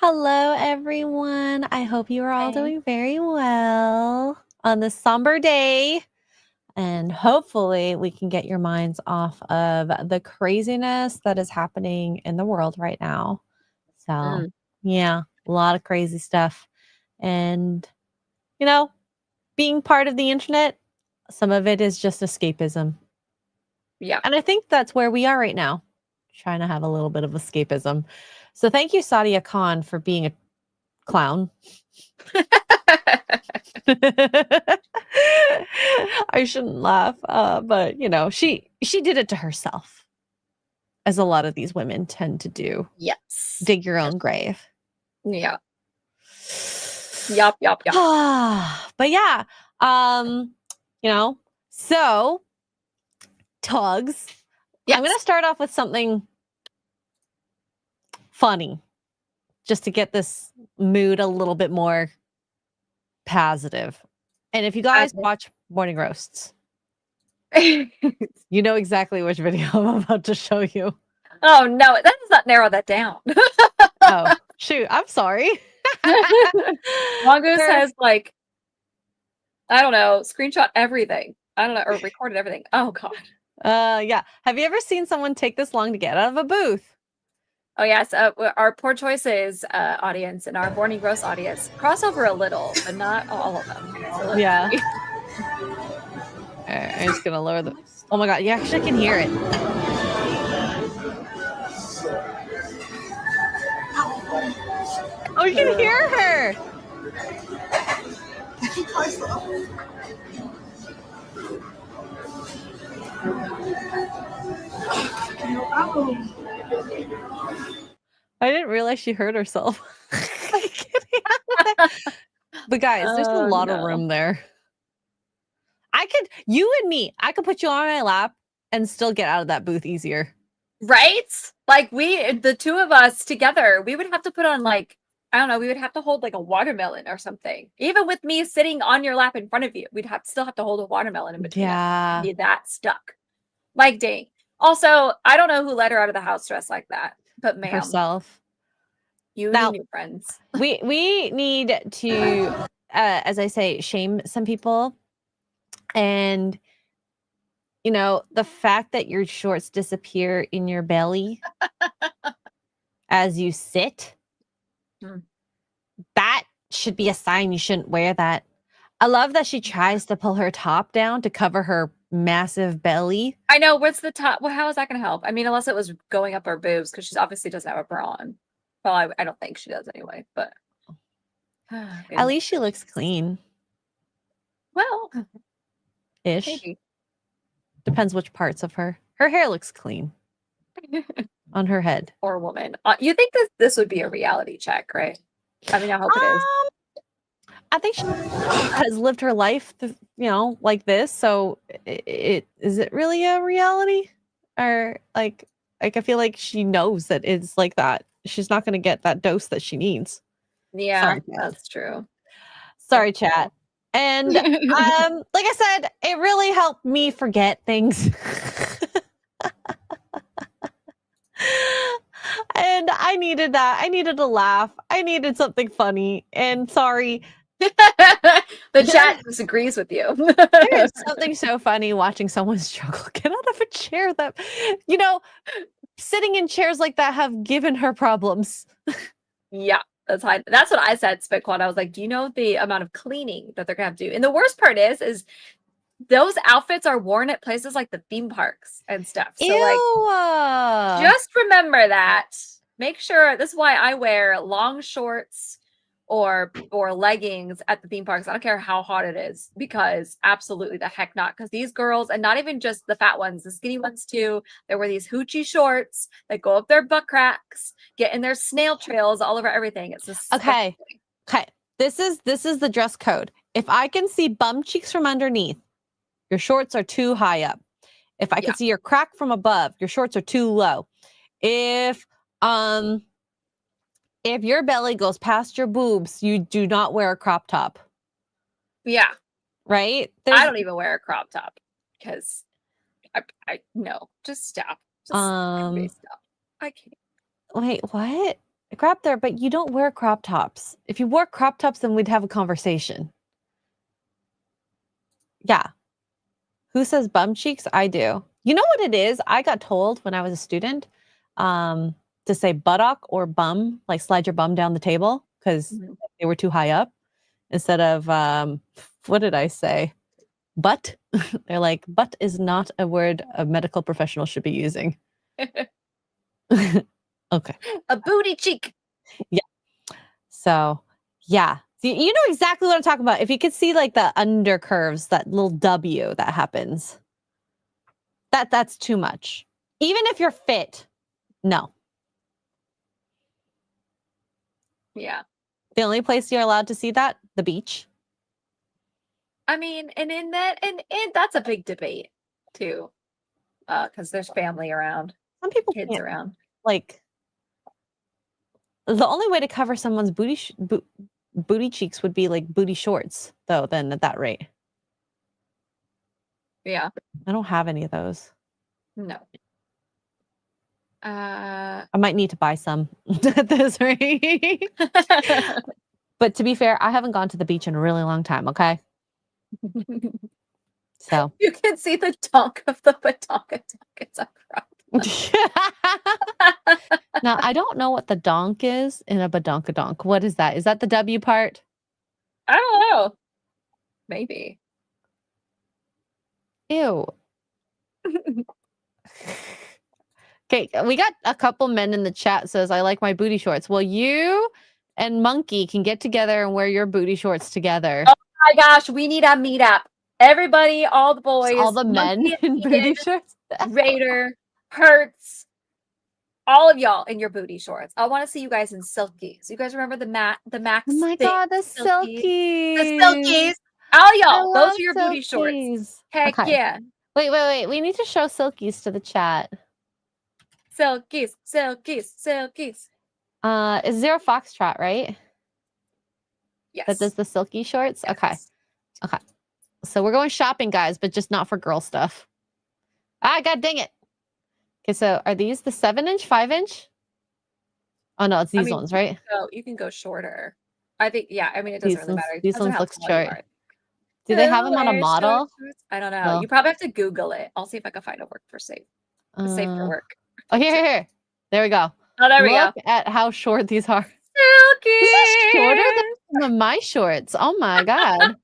Hello, everyone. I hope you are all doing very well on this somber day. And hopefully, we can get your minds off of the craziness that is happening in the world right now. So, yeah, a lot of crazy stuff. And, being part of the internet, some of it is just escapism. Yeah. And I think that's where we are right now, trying to have a little bit of escapism. So, thank you, Sadia Khan, for being a clown. I shouldn't laugh, but she did it to herself, as a lot of these women tend to do. Yes. Dig your own grave. Yeah. Yup. But yeah, so Tugs. Yes. I'm gonna start off with something funny, just to get this mood a little bit more positive. And if you guys watch Morning Roasts, you know exactly which video I'm about to show you. Oh no, that does not narrow that down. Oh, shoot. I'm sorry. Mongoose has I don't know, screenshot everything. I don't know, or recorded everything. Oh god. Yeah. Have you ever seen someone take this long to get out of a booth? Oh yes, our Poor Choices audience and our Morning Roast audience cross over a little, but not all of them. So yeah. I'm just gonna lower the. Oh my god, you actually can hear it. Oh, you can hear her. I didn't realize she hurt herself. But guys, there's a lot of room there. You and me, I could put you on my lap and still get out of that booth easier. Right? Like the two of us together, we would have to put on I don't know, we would have to hold a watermelon or something. Even with me sitting on your lap in front of you, we'd still have to hold a watermelon in between us. Be that stuck. Dang. Also, I don't know who let her out of the house dressed like that, but ma'am. Herself. You and your friends. We need to, as I say, shame some people. And, the fact that your shorts disappear in your belly as you sit, that should be a sign you shouldn't wear that. I love that she tries to pull her top down to cover her massive belly. I know. What's the top? Well, how is that going to help? I mean, unless it was going up her boobs, because she obviously doesn't have a bra on. Well, I don't think she does anyway, but. At least she looks clean. Well. Ish. Maybe. Depends which parts of her. Her hair looks clean. On her head. Poor woman. You think this would be a reality check, right? I mean, I hope it is. I think she has lived her life, like this. So, is it really a reality? Or I feel like she knows that it's like that. She's not going to get that dose that she needs. Yeah, sorry, that's true. Sorry, chat. And like I said, it really helped me forget things. And I needed that. I needed a laugh. I needed something funny. And sorry. The chat disagrees with you. There's something so funny watching someone struggle get out of a chair that, sitting in chairs like that have given her problems. Yeah, that's what I said, Spitquad. I was like, do you know the amount of cleaning that they're gonna have to do? And the worst part is those outfits are worn at places like the theme parks and stuff. So just remember that. Make sure, this is why I wear long shorts or leggings at the theme parks. I don't care how hot it is, because absolutely the heck not. Because these girls, and not even just the fat ones, the skinny ones too, they wear these hoochie shorts that go up their butt cracks, get in their snail trails all over everything. It's just okay. This is the dress code. If I can see bum cheeks from underneath, your shorts are too high up. If I can see your crack from above, your shorts are too low. If your belly goes past your boobs, you do not wear a crop top. Yeah. Right? I don't even wear a crop top because no, just stop. Just stop. I can't. Wait, what? Grab there, but you don't wear crop tops. If you wore crop tops, then we'd have a conversation. Yeah. Who says bum cheeks? I do. You know what it is? I got told when I was a student to say buttock or bum, like slide your bum down the table because they were too high up. Instead of, what did I say? Butt. They're like, butt is not a word a medical professional should be using. Okay. A booty cheek. Yeah. So, yeah. You know exactly what I'm talking about. If you could see like the undercurves, that little W that happens, that's too much. Even if you're fit, no. Yeah. The only place you're allowed to see that, the beach. I mean, and in that, and that's a big debate too, because there's family around, Some people kids can't, around. like, the only way to cover someone's booty cheeks would be like booty shorts, though, then at that rate. Yeah. I don't have any of those. No. I might need to buy some at this rate. But to be fair, I haven't gone to the beach in a really long time, okay? So you can see the donk of the badonka duckets up front. Now, I don't know what the donk is in a badonkadonk. What is that? Is that the W part? I don't know. Maybe. Ew. Okay, we got a couple men in the chat says, I like my booty shorts. Well, you and Monkey can get together and wear your booty shorts together. Oh my gosh, we need a meetup. Everybody, all the boys. All the men in booty shorts. Raider, Hertz, all of y'all in your booty shorts. I want to see you guys in Silkies. You guys remember the Max? Oh my god, the Silkies. The Silkies. All y'all. Those are your booty shorts. Heck okay. yeah. Wait. We need to show Silkies to the chat. Silkies. Is Zero Foxtrot, right? Yes. That does the silky shorts? Yes. Okay. So we're going shopping, guys, but just not for girl stuff. Ah, god dang it. Okay, so are these the 7-inch, 5-inch? Oh no, it's these ones, right? So you can go shorter. I think, yeah. I mean, it doesn't really matter. These ones look short. Do they have them on a model? I don't know. You probably have to Google it. I'll see if I can find a work for safe. Safe for work. Oh, here. There we go. Oh, there we go. Look at how short these are. Silky. This is shorter than some of my shorts. Oh my god.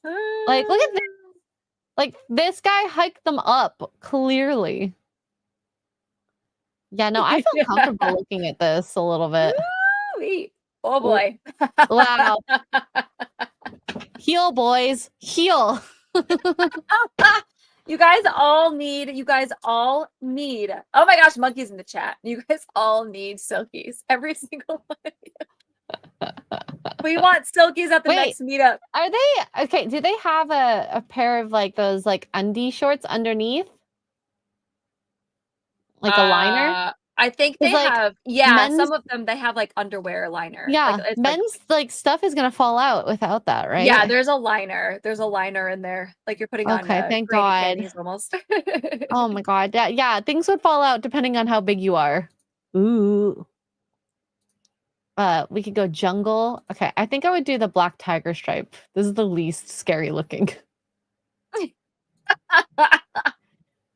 Like, look at this. Like, this guy hiked them up, clearly. Yeah, no, I feel comfortable looking at this a little bit. Ooh-wee. Oh boy. Wow. Heel, boys. Heel. You guys all need, oh my gosh, Monkey's in the chat. You guys all need Silkies. Every single one of you. We want Silkies at the next meetup. Are they, okay, do they have a pair of like those like undie shorts underneath? Like a liner? I think they have, some of them, they have like underwear liner. Yeah, like, men's like stuff is gonna fall out without that, right? Yeah, there's a liner. There's a liner in there. Like you're putting on thank God. Almost. Oh my God. Yeah, things would fall out depending on how big you are. Ooh. We could go jungle. Okay, I think I would do the black tiger stripe. This is the least scary looking.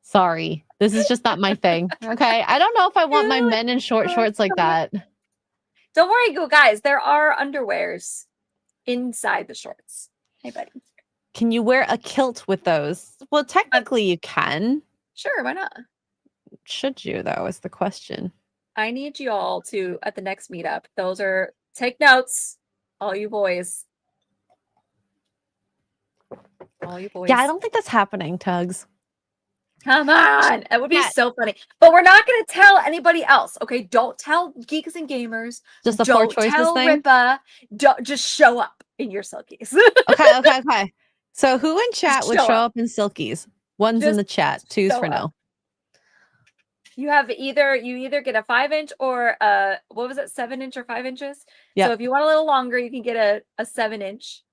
Sorry. This is just not my thing. Okay. I don't know if I want my men in short shorts like that. Don't worry, guys. There are underwears inside the shorts. Hey, buddy. Can you wear a kilt with those? Well, technically you can. Sure, why not? Should you, though, is the question. I need you all to, at the next meetup, take notes, all you boys. All you boys. Yeah, I don't think that's happening, Tugs. Come on. It would be so funny. But we're not going to tell anybody else, okay? Don't tell Geeks and Gamers. Just the four choices tell thing? Ripa. Just show up in your Silkies. Okay. So who in chat would show up in Silkies? One's in the chat. Two's for no. You either get a 5-inch or what was it, 7-inch or 5 inches? Yeah. So if you want a little longer, you can get a 7-inch.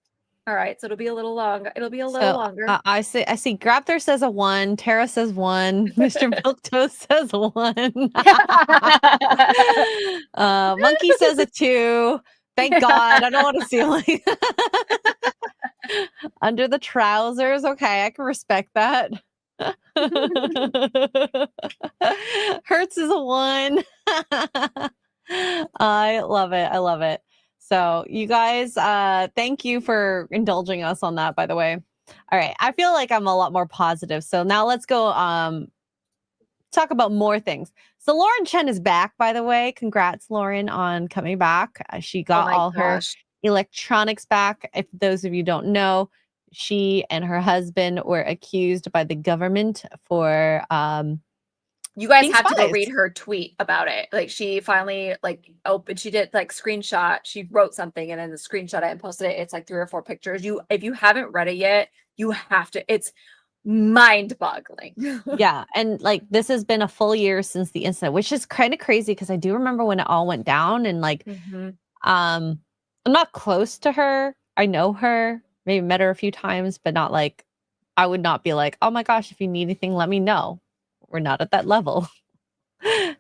All right, so it'll be a little longer. It'll be a little So longer. I see Grapter says a 1, Tara says 1, Mr. Milktoast says 1. Monkey says a 2. Thank God. I don't want to see like under the trousers. Okay, I can respect that. Hertz is a 1. I love it. I love it. So you guys, thank you for indulging us on that, by the way. All right. I feel like I'm a lot more positive. So now let's go talk about more things. So Lauren Chen is back, by the way. Congrats, Lauren, on coming back. She Oh got my all her gosh. electronics back. If those of you don't know, she and her husband were accused by the government for You guys being have to go spies. read her tweet about it. Like she finally like opened, she did like screenshot, she wrote something and then the screenshot it and posted it. It's like 3 or 4 pictures. If you haven't read it yet, you have to. It's mind-boggling. Yeah, and like this has been a full year since the incident, which is kind of crazy because I do remember when it all went down and like I'm not close to her. I know her, maybe met her a few times, but not like I would not be like, "Oh my gosh, if you need anything, let me know." We're not at that level.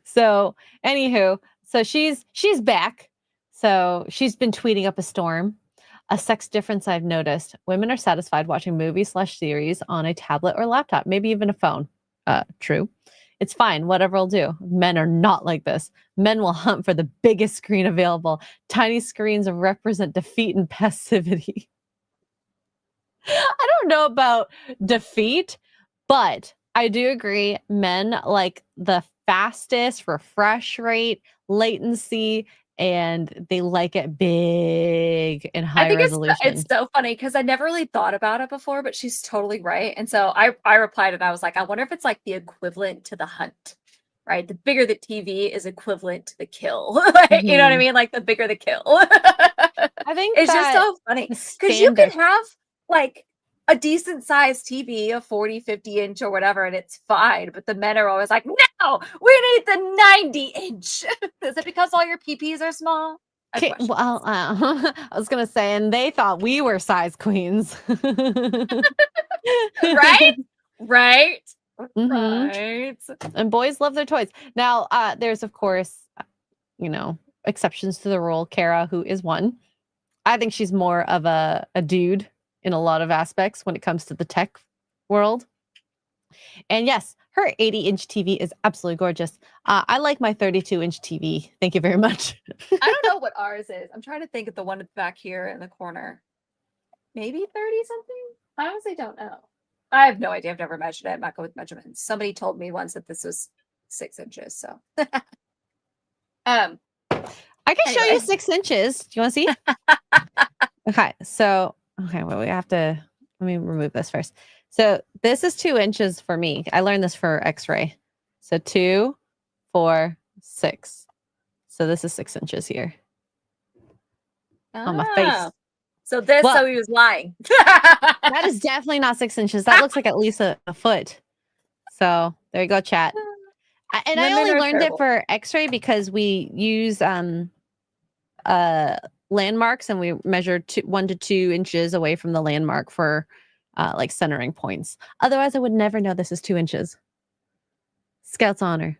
So, anywho, so she's back. So, she's been tweeting up a storm. A sex difference I've noticed. Women are satisfied watching movies/series on a tablet or laptop, maybe even a phone. True. It's fine, whatever will do. Men are not like this. Men will hunt for the biggest screen available. Tiny screens represent defeat and passivity. I don't know about defeat, but I do agree men like the fastest refresh rate, latency, and they like it big and I high think resolution. it's so funny because I never really thought about it before, but she's totally right. And so I replied and I was like, I wonder if it's like the equivalent to the hunt, right? The bigger the TV is equivalent to the kill. Like, you know what I mean? Like the bigger the kill. I think It's just that so funny the because you can standard. have like a decent sized TV, a 40, 50 inch or whatever, and it's fine. But the men are always like, no, we need the 90 inch. Is it because all your PPs are small? Well, I was gonna say, and they thought we were size queens. Right? Right? Mhm. Right. And boys love their toys. Now, there's of course, you know, exceptions to the rule. Kara, who is one, I think she's more of a dude in a lot of aspects when it comes to the tech world. And yes, her 80-inch TV is absolutely gorgeous. I like my 32-inch TV. Thank you very much. I don't know what ours is. I'm trying to think of the one back here in the corner. Maybe 30 something? I honestly don't know. I have no idea. I've never measured it. I'm not good with measurements. Somebody told me once that this was 6 inches. So I can show you 6 inches. Do you want to see? Okay, so well, we have to let me remove this first. So this is 2 inches for me. I learned this for X-ray. So 2, 4, 6. So this is 6 inches here on my face. So this, Well, so he was lying. that is definitely not 6 inches. That looks like at least a foot. So there you go, chat. And I only learned it for X-ray because we use landmarks and we measure 1 to 2 inches away from the landmark for like centering points. Otherwise, I would never know this is 2 inches. Scout's honor.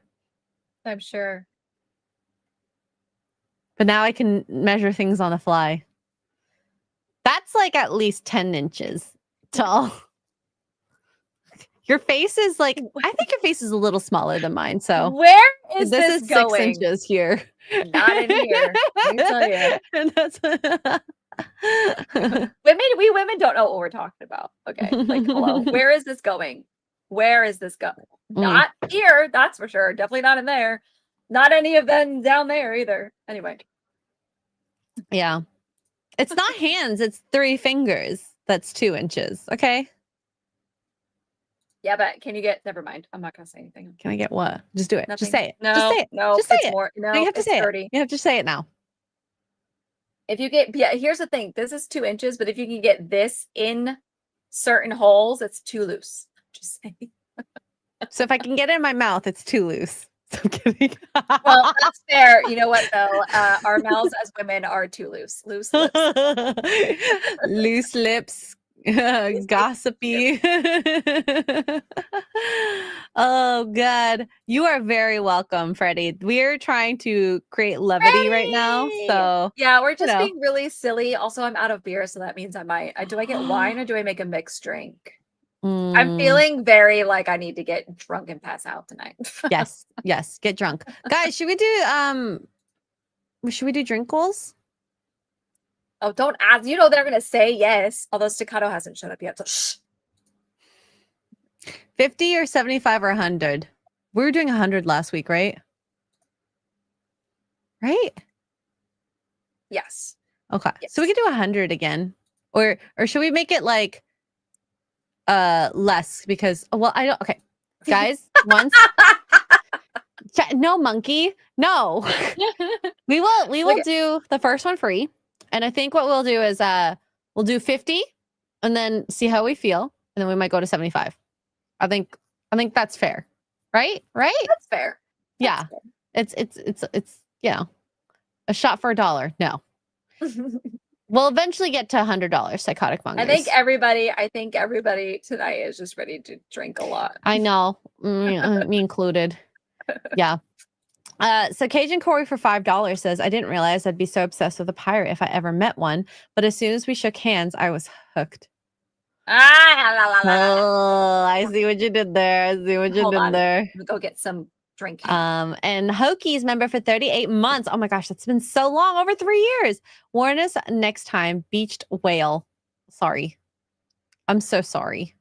I'm sure. But now I can measure things on the fly. That's like at least 10 inches tall. Your face is like, I think your face is a little smaller than mine. So where is this is going? 6 inches here. Not in here. Let me tell you. And that's we women don't know what we're talking about. Okay. Like, hello. Where is this going? Where is this going? Not here, that's for sure. Definitely not in there. Not any of them down there either. Anyway. Yeah. It's not hands, it's 3 fingers. That's 2 inches. Okay. Yeah, but can you get, never mind. I'm not going to say anything. Can I get what? Just do it. Nothing. Just say it. No, just say it. no, just say it's it. more. No, you have to say 30. it. You have to say it now. If you get, yeah, here's the thing. This is 2 inches, but if you can get this in certain holes, it's too loose. Just saying. So if I can get it in my mouth, it's too loose. I'm kidding. Well, that's fair. You know what though? Our mouths as women are too loose. Loose lips. Loose lips, gossipy. Oh God, you are very welcome, Freddie. We're trying to create levity right now, so yeah, we're you just know. being really silly. Also, I'm out of beer, so that means I might. Do I get wine or do I make a mixed drink? I'm feeling very like I need to get drunk and pass out tonight. Yes, get drunk, guys. Should we do drink goals? Oh, don't ask. You know they're gonna say yes. Although Staccato hasn't showed up yet, so shh. 50 or 75 or 100? We were doing 100 last week, right? Right? Yes. Okay. Yes. So we could do 100 again. Or should we make it like less because I don't okay. Guys, once no monkey. No. we will do the first one free. And I think what we'll do is we'll do 50 and then see how we feel and then we might go to 75. I think that's fair. Right? That's fair. Yeah. It's you know, a shot for $1. No. We'll eventually get to $100, psychotic mongers. I think everybody tonight is just ready to drink a lot. I know. Me included. Yeah. So Cajun Corey for $5 says, I didn't realize I'd be so obsessed with a pirate if I ever met one, but as soon as we shook hands, I was hooked. Oh, I see what you did there. Hold on. Let me go get some drink. And Hokies member for 38 months. Oh my gosh, that's been so long, over 3 years. Warn us next time. Beached whale. Sorry. I'm so sorry.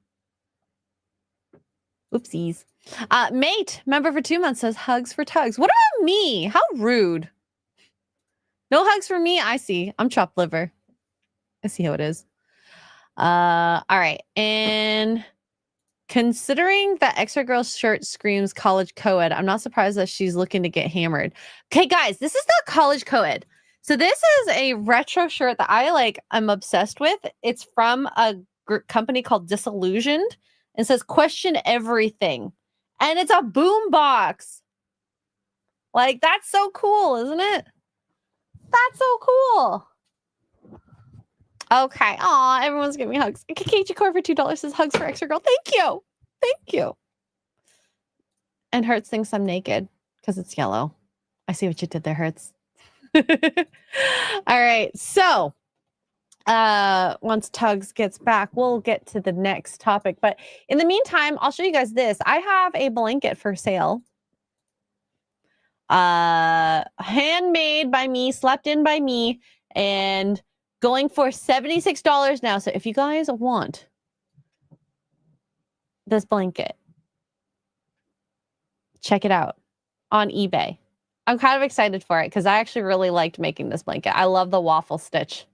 Oopsies. Mate, member for 2 months says hugs for tugs. What about me? How rude. No hugs for me. I see. I'm chopped liver. I see how it is. All right. And considering that extra girl's shirt screams college co-ed, I'm not surprised that she's looking to get hammered. Okay, guys, this is not college co-ed. So this is a retro shirt that I'm obsessed with. It's from a company called Disillusioned and says question everything. And it's a boom box. Like, that's so cool, isn't it? That's so cool. Okay. Aw, everyone's giving me hugs. KG Core for $2 says hugs for extra girl. Thank you. Thank you. And Hertz thinks I'm naked because it's yellow. I see what you did there, Hertz. All right. So once Tugs gets back, we'll get to the next topic. But in the meantime, I'll show you guys this. I have a blanket for sale. Handmade by me, slept in by me, and going for $76 now. So if you guys want this blanket, check it out on eBay. I'm kind of excited for it because I actually really liked making this blanket. I love the waffle stitch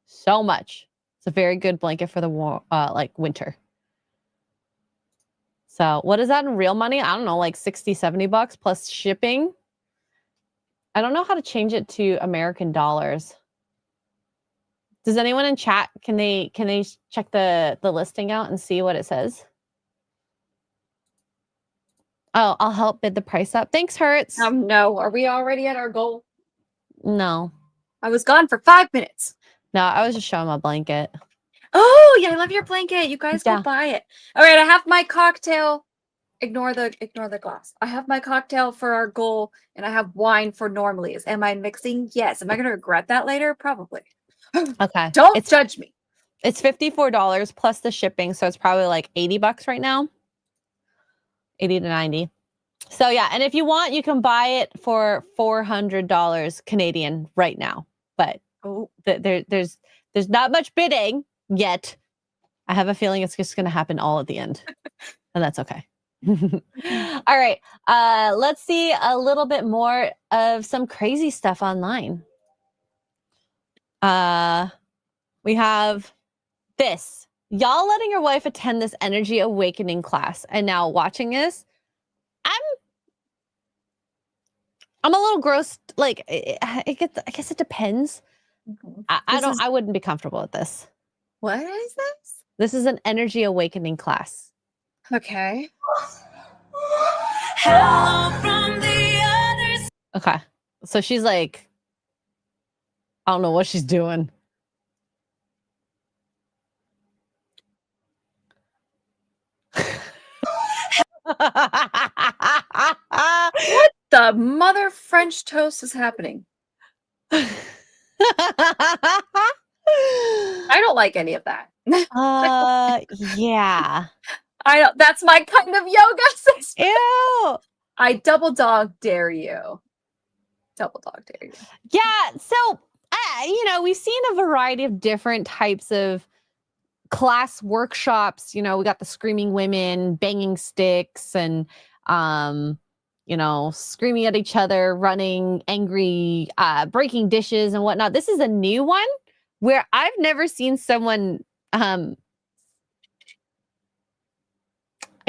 so much. It's a very good blanket for the winter. So what is that in real money? I don't know, like 60, $70 plus shipping. I don't know how to change it to American dollars. Does anyone in chat, can they check the listing out and see what it says? Oh, I'll help bid the price up. Thanks, Hertz. No. Are we already at our goal? No. I was gone for 5 minutes. No, I was just showing my blanket. Oh, yeah, I love your blanket. You guys go buy it. All right, I have my cocktail. Ignore the glass. I have my cocktail for our goal, and I have wine for normalies. Am I mixing? Yes. Am I going to regret that later? Probably. Okay. Don't judge me. It's $54 plus the shipping, so it's probably like $80 right now. 80 to 90. So yeah, and if you want, you can buy it for $400 Canadian right now. But there's not much bidding yet. I have a feeling it's just going to happen all at the end, and that's okay. All right, let's see a little bit more of some crazy stuff online. We have this. Y'all letting your wife attend this energy awakening class, and now watching this, I'm a little gross. Like, I guess it depends. I wouldn't be comfortable with this. What is this? This is an energy awakening class. Okay. Okay. So she's like, I don't know what she's doing. What the mother French toast is happening? I don't like any of that. Yeah. I don't. That's my kind of yoga system. Ew. I double dog dare you. Double dog dare you. Yeah. So, we've seen a variety of different types of class workshops. We got the screaming women, banging sticks, and, screaming at each other, running, angry, breaking dishes and whatnot. This is a new one where I've never seen someone, I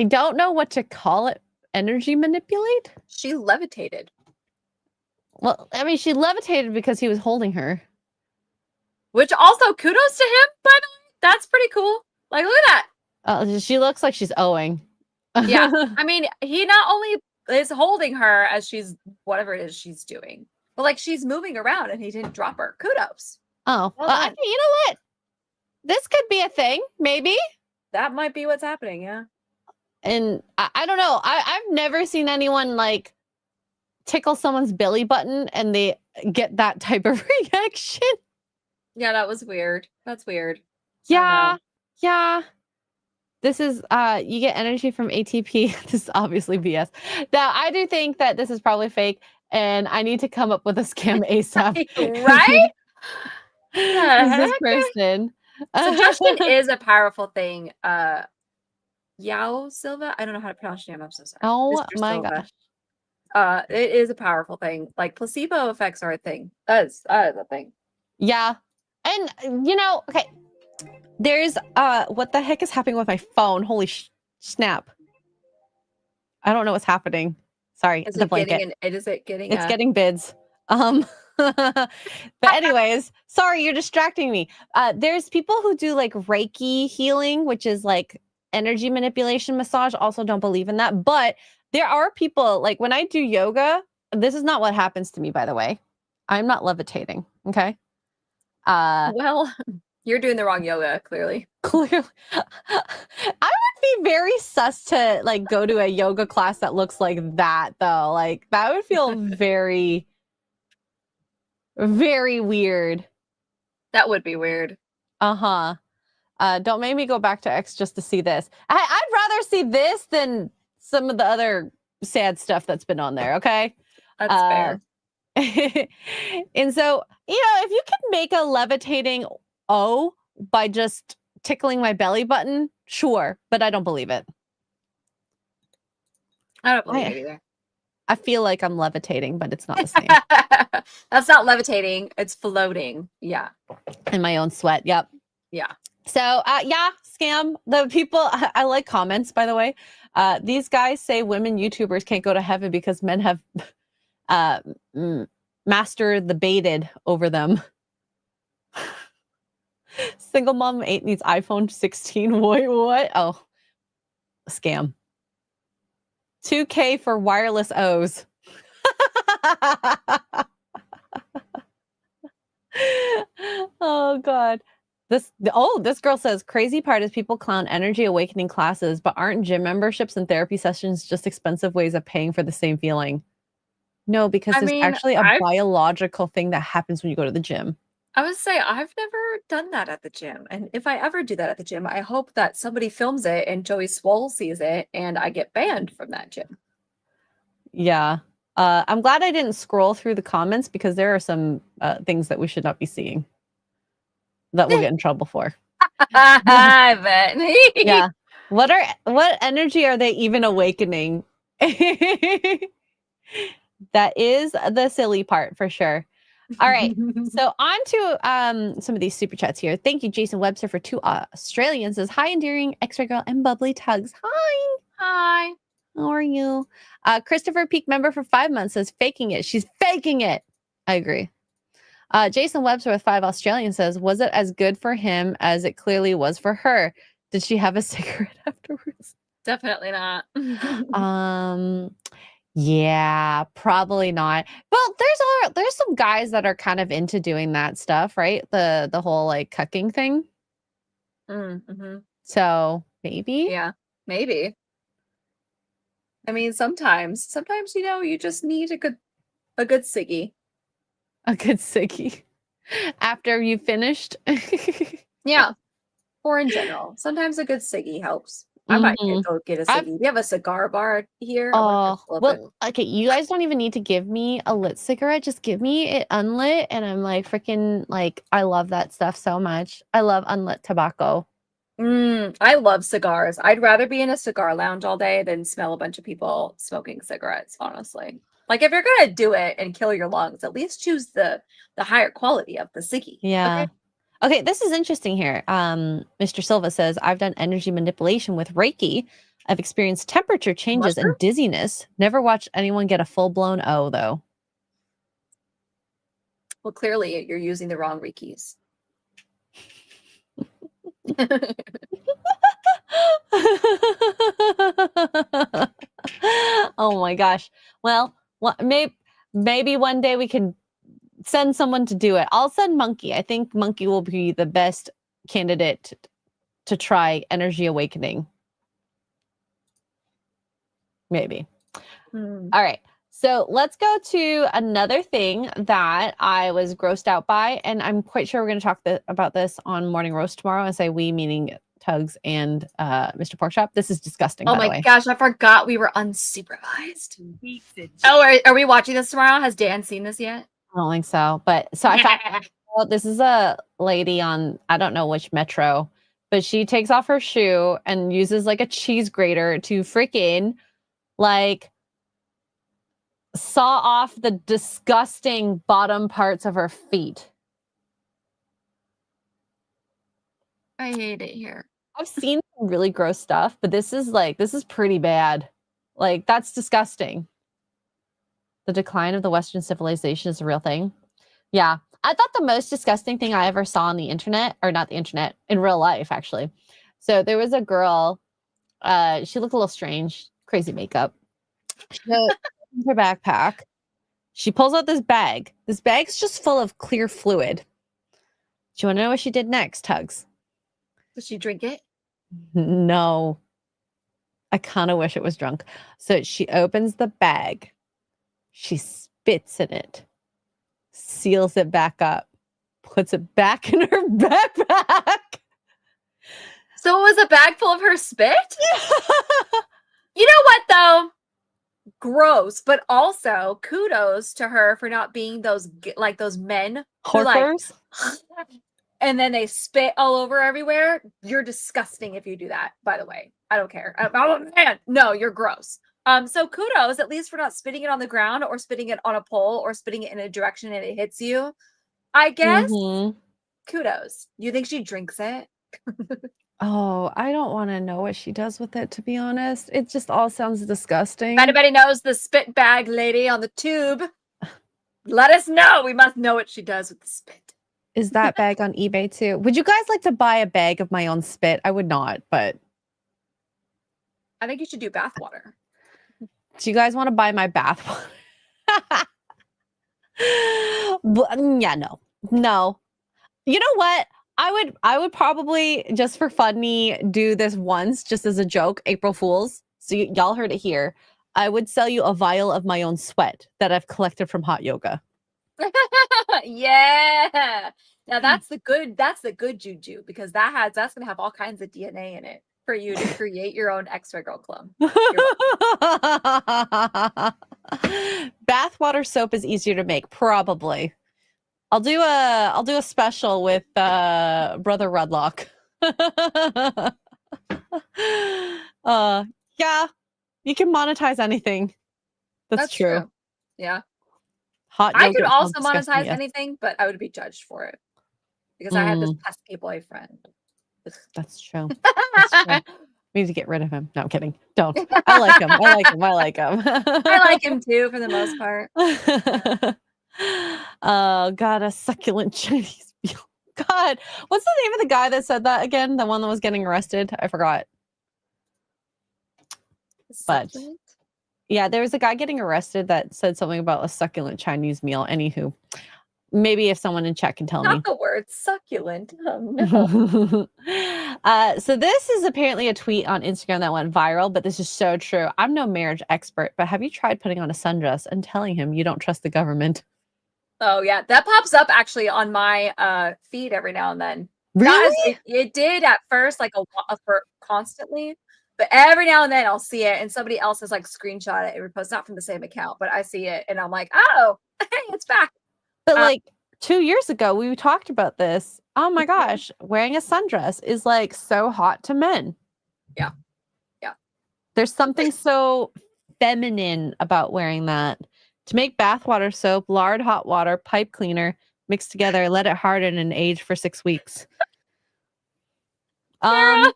don't know what to call it, energy manipulate? She levitated. Well, I mean, she levitated because he was holding her. Which also kudos to him, by the way. That's pretty cool. Like, look at that. She looks like she's owing. Yeah. I mean, he not only is holding her as she's whatever it is she's doing, but like she's moving around and he didn't drop her. Kudos. Oh, Well you know what? This could be a thing, maybe. That might be what's happening, yeah. And I don't know. I've never seen anyone like tickle someone's belly button and they get that type of reaction. Yeah, that was weird. That's weird. Yeah. Yeah. This is you get energy from ATP. This is obviously BS. Now, I do think that this is probably fake and I need to come up with a scam ASAP. Right? This person. Suggestion is a powerful thing. Yao Silva. I don't know how to pronounce your name. I'm so sorry. Oh Mr. my Silva. gosh. It is a powerful thing. Like placebo effects are a thing. That is a thing. Yeah. And okay. There's what the heck is happening with my phone? Holy snap. I don't know what's happening. Sorry, Is the it blanket. getting It's getting bids. But anyways, sorry, you're distracting me. There's people who do like Reiki healing, which is like energy manipulation massage. Also don't believe in that. But there are people like when I do yoga, this is not what happens to me, by the way. I'm not levitating. Okay. Well, you're doing the wrong yoga, clearly. Clearly. I would be very sus to like go to a yoga class that looks like that though. Like that would feel very, very weird. That would be weird. Uh-huh. Don't make me go back to X just to see this. I'd rather see this than some of the other sad stuff that's been on there, okay? That's fair. And so, if you can make a levitating O by just tickling my belly button, sure, but I don't believe it. I don't believe it either. I feel like I'm levitating, but it's not the same. That's not levitating. It's floating. Yeah. In my own sweat. Yep. Yeah. So, yeah, scam. The people, I like comments, by the way. These guys say women YouTubers can't go to heaven because men have mastered the baited over them. Single mom 8 needs iPhone 16. Wait, what? Oh, scam. 2K for wireless O's. Oh, God. This girl says, crazy part is people clown energy awakening classes, but aren't gym memberships and therapy sessions just expensive ways of paying for the same feeling? No, because there's actually a biological thing that happens when you go to the gym. I would say I've never done that at the gym. And if I ever do that at the gym, I hope that somebody films it and Joey Swole sees it and I get banned from that gym. Yeah. I'm glad I didn't scroll through the comments because there are some things that we should not be seeing that we'll get in trouble for. I bet. Yeah. What energy are they even awakening? That is the silly part for sure. All right. So on to some of these super chats here. Thank you, Jason Webster, for 2 Australians. Says, hi, endearing X-ray girl and bubbly tugs. Hi. Hi. How are you? Christopher Peak member for 5 months says, faking it. She's faking it. I agree. Jason Webster with 5 Australians says, was it as good for him as it clearly was for her? Did she have a cigarette afterwards? Definitely not. Yeah, probably not. Well, there's some guys that are kind of into doing that stuff, right? The whole like cucking thing. Mm-hmm. So maybe Yeah, maybe. I mean, sometimes, you just need a good ciggy. a good sickie after you finished. Yeah, or in general, sometimes a good ciggy helps. I might Mhm. go get a I've ciggy. We have a cigar bar here. I'm gonna Oh, pull up well, okay, you guys don't even need to give me a lit cigarette, just give me it unlit, and I'm like, freaking, like, I love that stuff so much. I love unlit tobacco. I love cigars. I'd rather be in a cigar lounge all day than smell a bunch of people smoking cigarettes, honestly. Like if you're gonna do it and kill your lungs, at least choose the higher quality of the ciggy. Okay. Yeah. Okay, this is interesting here. Mr. Silva says, I've done energy manipulation with Reiki. I've experienced temperature changes Mushroom? and dizziness. Never watched anyone get a full-blown O, though. Well, clearly you're using the wrong Rikis. Oh my gosh. Well, maybe one day we can send someone to do it. I'll send Monkey. I think Monkey will be the best candidate to try energy awakening. Maybe. All right. So let's go to another thing that I was grossed out by, and I'm quite sure we're going to talk about this on Morning Roast tomorrow. I say we, meaning Tugs and Mr. Porkchop. This is disgusting, Oh by the my way. gosh, I forgot we were unsupervised. Oh, are we watching this tomorrow? Has Dan seen this yet? I don't think so, but so I found out this is a lady on, I don't know which metro, but she takes off her shoe and uses like a cheese grater to freaking like saw off the disgusting bottom parts of her feet. I hate it here. I've seen some really gross stuff, but this is pretty bad. Like, that's disgusting. The decline of the Western civilization is a real thing. Yeah. I thought the most disgusting thing I ever saw on the internet, or not the internet, in real life, actually. So there was a girl, she looked a little strange, crazy makeup. She opens her backpack. She pulls out this bag. This bag's just full of clear fluid. Do you want to know what she did next, Tugs? Did she drink it? No. I kind of wish it was drunk. So she opens the bag. She spits in it, seals it back up, puts it back in her backpack. So it was a bag full of her spit? You know what, though? Gross, but also kudos to her for not being those men who like Horkers? and then they spit all over everywhere. You're disgusting if you do that, by the way. I don't care. Oh man, no, you're gross. So kudos at least for not spitting it on the ground or spitting it on a pole or spitting it in a direction and it hits you. I guess kudos. You think she drinks it? Oh, I don't want to know what she does with it, to be honest. It just all sounds disgusting. If anybody knows the spit bag lady on the tube, let us know. We must know what she does with the spit. Is that bag on eBay too? Would you guys like to buy a bag of my own spit? I would not, but I think you should do bathwater. do you guys want to buy my bathwater? Yeah, no. You know what? I would probably just for funny do this once, just as a joke, April Fools. So y'all heard it here. I would sell you a vial of my own sweat that I've collected from hot yoga. Yeah. Now that's the good juju because that's gonna have all kinds of DNA in it for you to create your own X-ray girl clone. Bathwater soap is easier to make, probably. I'll do a special with Brother Rudlock. Yeah, you can monetize anything. That's true. Yeah. Hot I yogurt could also sounds disgusting, monetize yes. anything, but I would be judged for it because I had this pesky boyfriend. That's true. That's true. We need to get rid of him. No, I'm kidding. Don't. I like him. I like him. I like him. I like him too, for the most part. Oh, God, a succulent Chinese meal. God, what's the name of the guy that said that again? The one that was getting arrested? I forgot. But Succulent? yeah, there was a guy getting arrested that said something about a succulent Chinese meal. Anywho, maybe if someone in chat can tell me. Not the word succulent. Oh, no. So this is apparently a tweet on Instagram that went viral, but this is so true. I'm no marriage expert, but have you tried putting on a sundress and telling him you don't trust the government? Oh, yeah. That pops up actually on my feed every now and then. Not as Really? it did at first, like for constantly, but every now and then I'll see it and somebody else has like screenshot it and repost, not from the same account, but I see it and I'm like, oh, hey, it's back. But like 2 years ago, we talked about this. Oh my Mhm. gosh, wearing a sundress is like so hot to men. Yeah. Yeah. There's something so feminine about wearing that. To make bathwater soap, lard, hot water, pipe cleaner, mix together, let it harden and age for 6 weeks. Sarah,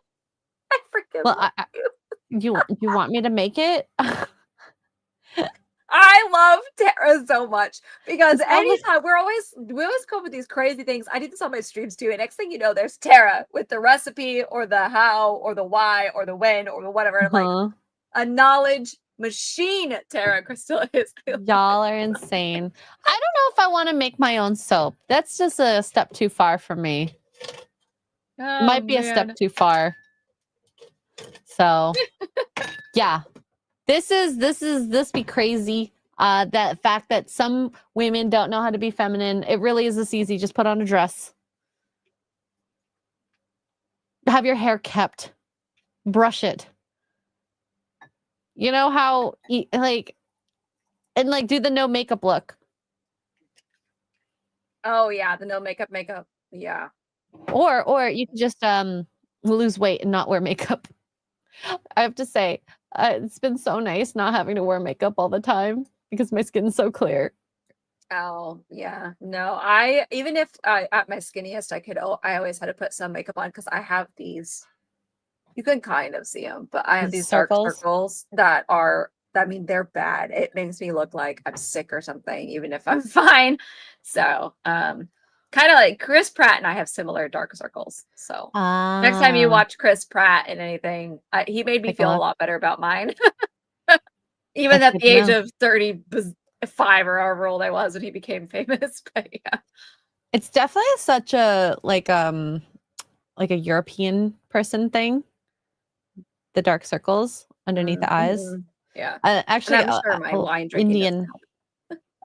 I freaking Well, love you. you want me to make it? I love Tara so much because It's all the anytime we always come up with these crazy things. I do this on my streams too. And next thing you know, there's Tara with the recipe or the how or the why or the when or the whatever. I'm like a knowledge machine. Tara Crystal is. Y'all are insane. I don't know if I want to make my own soap. That's just a step too far for me. Oh, Might be a step too far. So yeah. This be crazy. That fact that some women don't know how to be feminine. It really is this easy. Just put on a dress. Have your hair kept. Brush it. You know how like and like do the no makeup look. Oh yeah, the no makeup. Yeah. Or you can just lose weight and not wear makeup. I have to say, it's been so nice not having to wear makeup all the time because my skin's so clear. Oh yeah, no. I even if at my skinniest, I always had to put some makeup on because I have these. You can kind of see them, but I have these dark circles that are. I mean, they're bad. It makes me look like I'm sick or something, even if I'm fine. So, kind of like Chris Pratt and I have similar dark circles. So next time you watch Chris Pratt in anything, he made me feel a lot better about mine. Even at the age of 35 or however old I was when he became famous. But yeah. It's definitely such a like a European person thing. The dark circles underneath the eyes. Yeah. Actually, I'm sure my wine drinking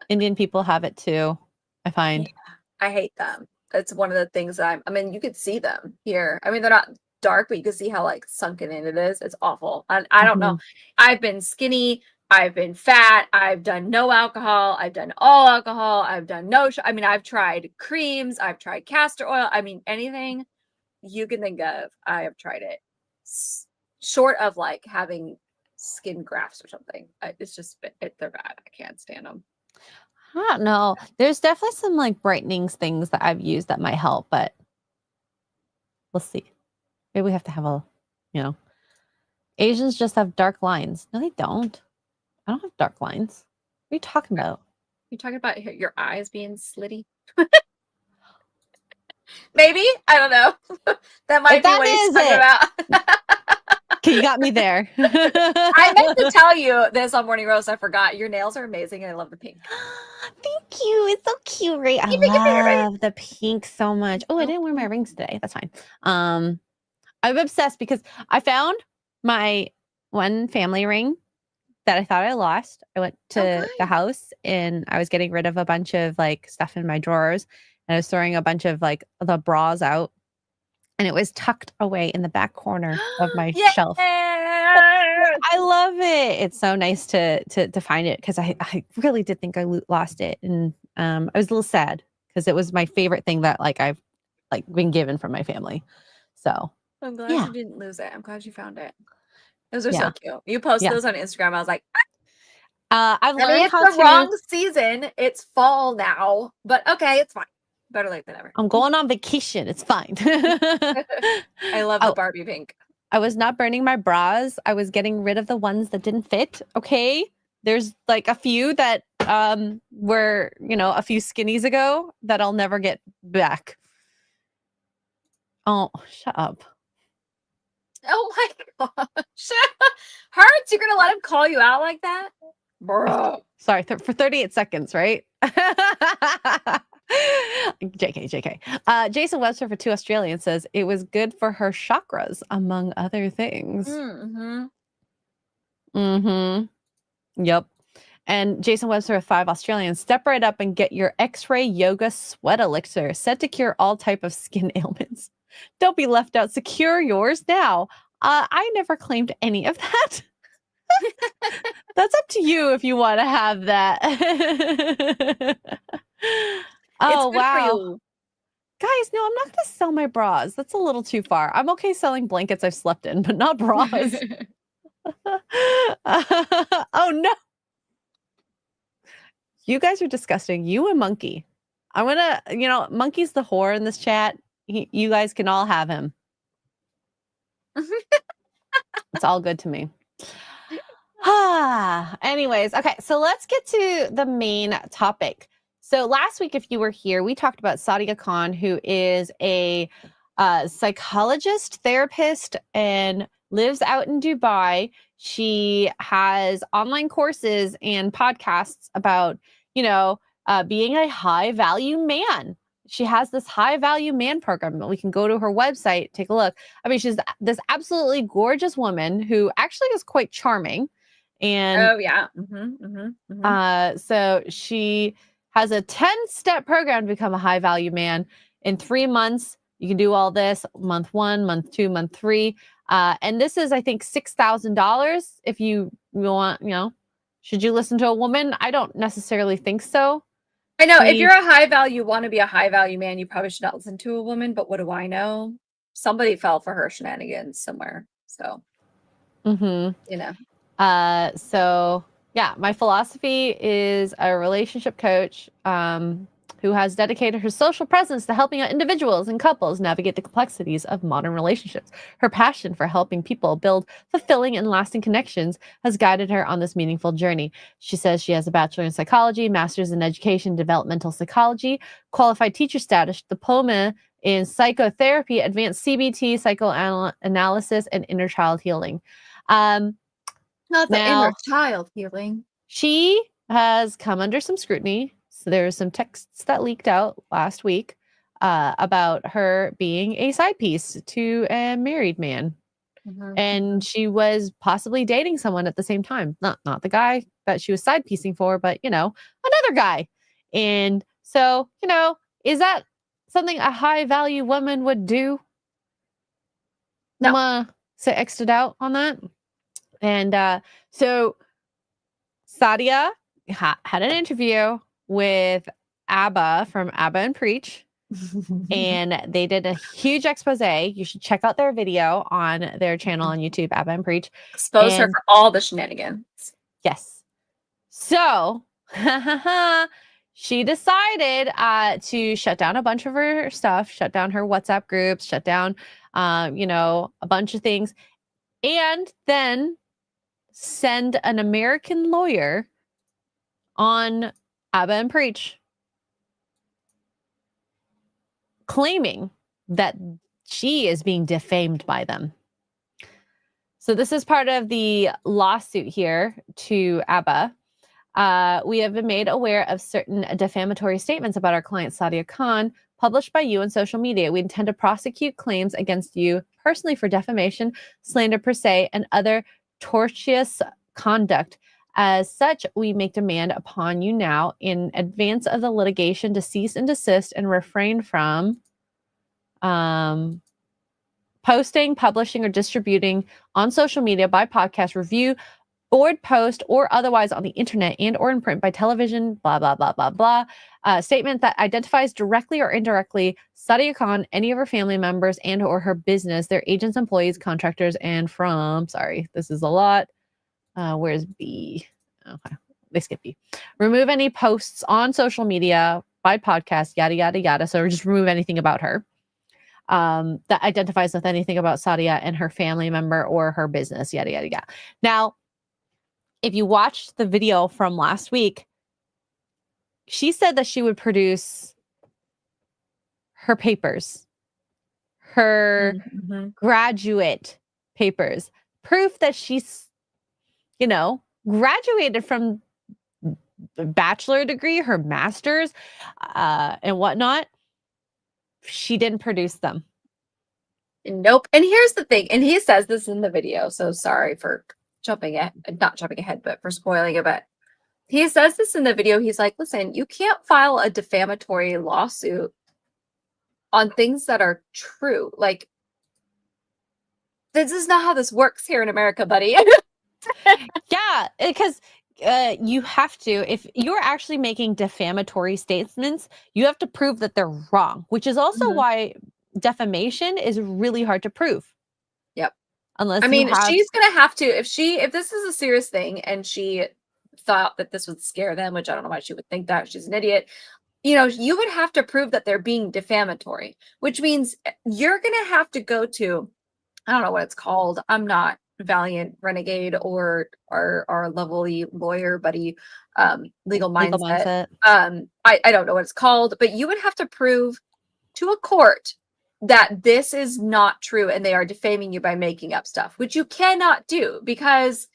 Indian people have it too, I find. Yeah, I hate them. It's one of the things that I mean, you could see them here. I mean, they're not dark, but you can see how like sunken in it is. It's awful. And I don't know. I've been skinny. I've been fat. I've done no alcohol. I've done all alcohol. I've done no. I mean, I've tried creams. I've tried castor oil. I mean, anything you can think of, I have tried it. Short of like having skin grafts or something. It's just they're bad. I can't stand them. I don't know. There's definitely some like brightening things that I've used that might help, but we'll see. Maybe we have to have Asians just have dark lines. No, they don't. I don't have dark lines. What are you talking about? You're talking about your eyes being slitty? Maybe? I don't know. That might be what he's talking about. Okay, you got me there. I meant to tell you this on Morning Roast. I forgot. Your nails are amazing. And I love the pink. Thank you. It's so cute, right? I love the pink so much. Oh, I didn't wear my rings today. That's fine. I'm obsessed because I found my one family ring that I thought I lost. I went to the house and I was getting rid of a bunch of like stuff in my drawers and I was throwing a bunch of like the bras out and it was tucked away in the back corner of my shelf. I love it. It's so nice to find it because I really did think I lost it and I was a little sad because it was my favorite thing that like I've like been given from my family. So I'm glad you didn't lose it. I'm glad you found it. Those are so cute. You post those on Instagram. I was like, I've learned how to. Wrong season. It's fall now, but okay, it's fine. Better late than never. I'm going on vacation. It's fine. I love the Barbie pink. I was not burning my bras. I was getting rid of the ones that didn't fit. Okay. There's like a few that were, a few skinnies ago that I'll never get back. Oh, shut up. Oh my gosh. Hearts, you're gonna let him call you out like that? Bro. Sorry, for 38 seconds, right? JK. Jason Webster for 2 Australians says it was good for her chakras, among other things. Mm-hmm. Mm-hmm. Yep. And Jason Webster with 5 Australians, step right up and get your X-ray yoga sweat elixir, set to cure all type of skin ailments. Don't be left out. Secure yours now. I never claimed any of that. That's up to you if you want to have that. Oh, It's good for wow. you. Guys, no, I'm not going to sell my bras. That's a little too far. I'm okay selling blankets I've slept in, but not bras. Oh, no. You guys are disgusting. You and Monkey. I'm going to, Monkey's the whore in this chat. You guys can all have him. It's all good to me. Anyways, okay, so let's get to the main topic. So last week, if you were here, we talked about Sadia Khan, who is a psychologist, therapist, and lives out in Dubai. She has online courses and podcasts about, being a high value man. She has this high value man program. We can go to her website, take a look. I mean, she's this absolutely gorgeous woman who actually is quite charming. And oh yeah. so she has a 10-step program to become a high value man. In 3 months, you can do all this. Month 1, month 2, month 3. And this is, I think, $6,000 if you want, should you listen to a woman? I don't necessarily think so. I know if you're a high value, want to be a high value man, you probably should not listen to a woman, but what do I know? Somebody fell for her shenanigans somewhere. So, So yeah, my philosophy is a relationship coach who has dedicated her social presence to helping individuals and couples navigate the complexities of modern relationships. Her passion for helping people build fulfilling and lasting connections has guided her on this meaningful journey. She says she has a bachelor in psychology, master's in education, developmental psychology, qualified teacher status, diploma in psychotherapy, advanced CBT, psychoanalysis, and inner child healing. Not the inner child healing. She has come under some scrutiny. So there were some texts that leaked out last week about her being a side piece to a married man. And she was possibly dating someone at the same time. Not the guy that she was side piecing for, but, another guy. And so, is that something a high value woman would do? No. I'm going to say extra doubt on that. And so Sadia had an interview with ABBA from ABBA and Preach, and they did a huge expose. You should check out their video on their channel on YouTube, ABBA and Preach. Expose her for all the shenanigans. Yes. So she decided to shut down a bunch of her stuff, shut down her WhatsApp groups, shut down, a bunch of things, and then send an American lawyer on ABBA and Preach, claiming that she is being defamed by them. So this is part of the lawsuit here to ABBA. We have been made aware of certain defamatory statements about our client Sadia Khan published by you on social media. We intend to prosecute claims against you personally for defamation, slander per se, and other tortious conduct. As such, we make demand upon you now in advance of the litigation to cease and desist and refrain from posting, publishing, or distributing on social media, by podcast, review, board post, or otherwise on the internet and or in print, by television, blah, blah, blah, blah, blah. Statement that identifies directly or indirectly Sadia Khan, any of her family members and or her business, their agents, employees, contractors, and from, sorry, this is a lot. Where's B? Okay, they skip B. Remove any posts on social media, by podcast, yada, yada, yada. So just remove anything about her that identifies with anything about Sadia and her family member or her business, yada, yada, yada. Now, if you watched the video from last week, she said that she would produce her papers, her graduate papers, proof that she graduated from a bachelor degree, her master's, and whatnot. She didn't produce them. Nope. And here's the thing, and he says this in the video, so sorry for not jumping ahead, but for spoiling a bit. He says this in the video. He's like, listen, you can't file a defamatory lawsuit on things that are true. Like, this is not how this works here in America, buddy. Yeah, because you have to, if you're actually making defamatory statements, you have to prove that they're wrong, which is also why defamation is really hard to prove. Yep. Unless she's gonna have to, if this is a serious thing and she thought that this would scare them, which I don't know why she would think that, she's an idiot. You would have to prove that they're being defamatory, which means you're gonna have to go to, I don't know what it's called. I'm not Valiant Renegade or our lovely lawyer buddy, legal mindset. I don't know what it's called, but you would have to prove to a court that this is not true and they are defaming you by making up stuff, which you cannot do because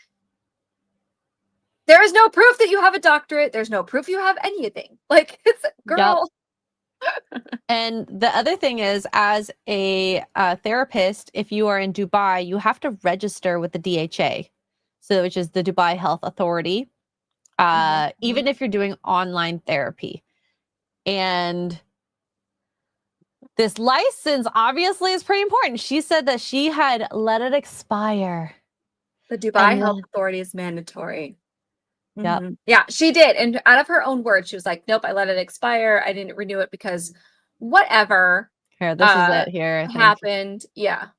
there is no proof that you have a doctorate. There's no proof you have anything. Like, it's girl. Yep. And the other thing is, as a therapist, if you are in Dubai, you have to register with the DHA, which is the Dubai Health Authority, even if you're doing online therapy. And this license obviously is pretty important. She said that she had let it expire. The Dubai Health Authority is mandatory. Yep. Yeah, she did. And out of her own words, she was like, nope, I let it expire. I didn't renew it because whatever here, this is it here happened. Yeah.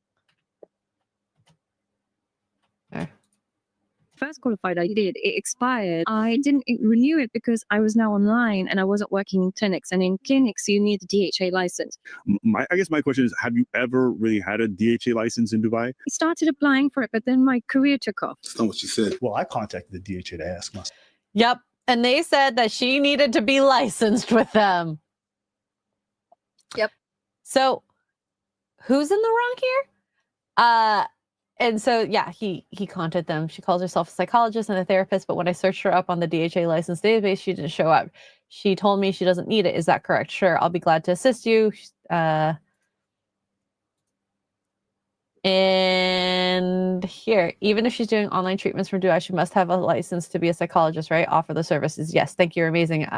First qualified I did, it expired. I didn't renew it because I was now online and I wasn't working in clinics, and in clinics you need a DHA license. I guess my question is, have you ever really had a DHA license in Dubai? I started applying for it, but then my career took off. That's not what she said. Well, I contacted the DHA to ask myself. Yep. And they said that she needed to be licensed with them. Yep. So who's in the wrong here? And so, yeah, he contacted them. She calls herself a psychologist and a therapist, but when I searched her up on the DHA license database, she didn't show up. She told me she doesn't need it. Is that correct? Sure, I'll be glad to assist you. And here, even if she's doing online treatments from Dubai, she must have a license to be a psychologist, right? Offer the services. Yes, thank you. You're amazing.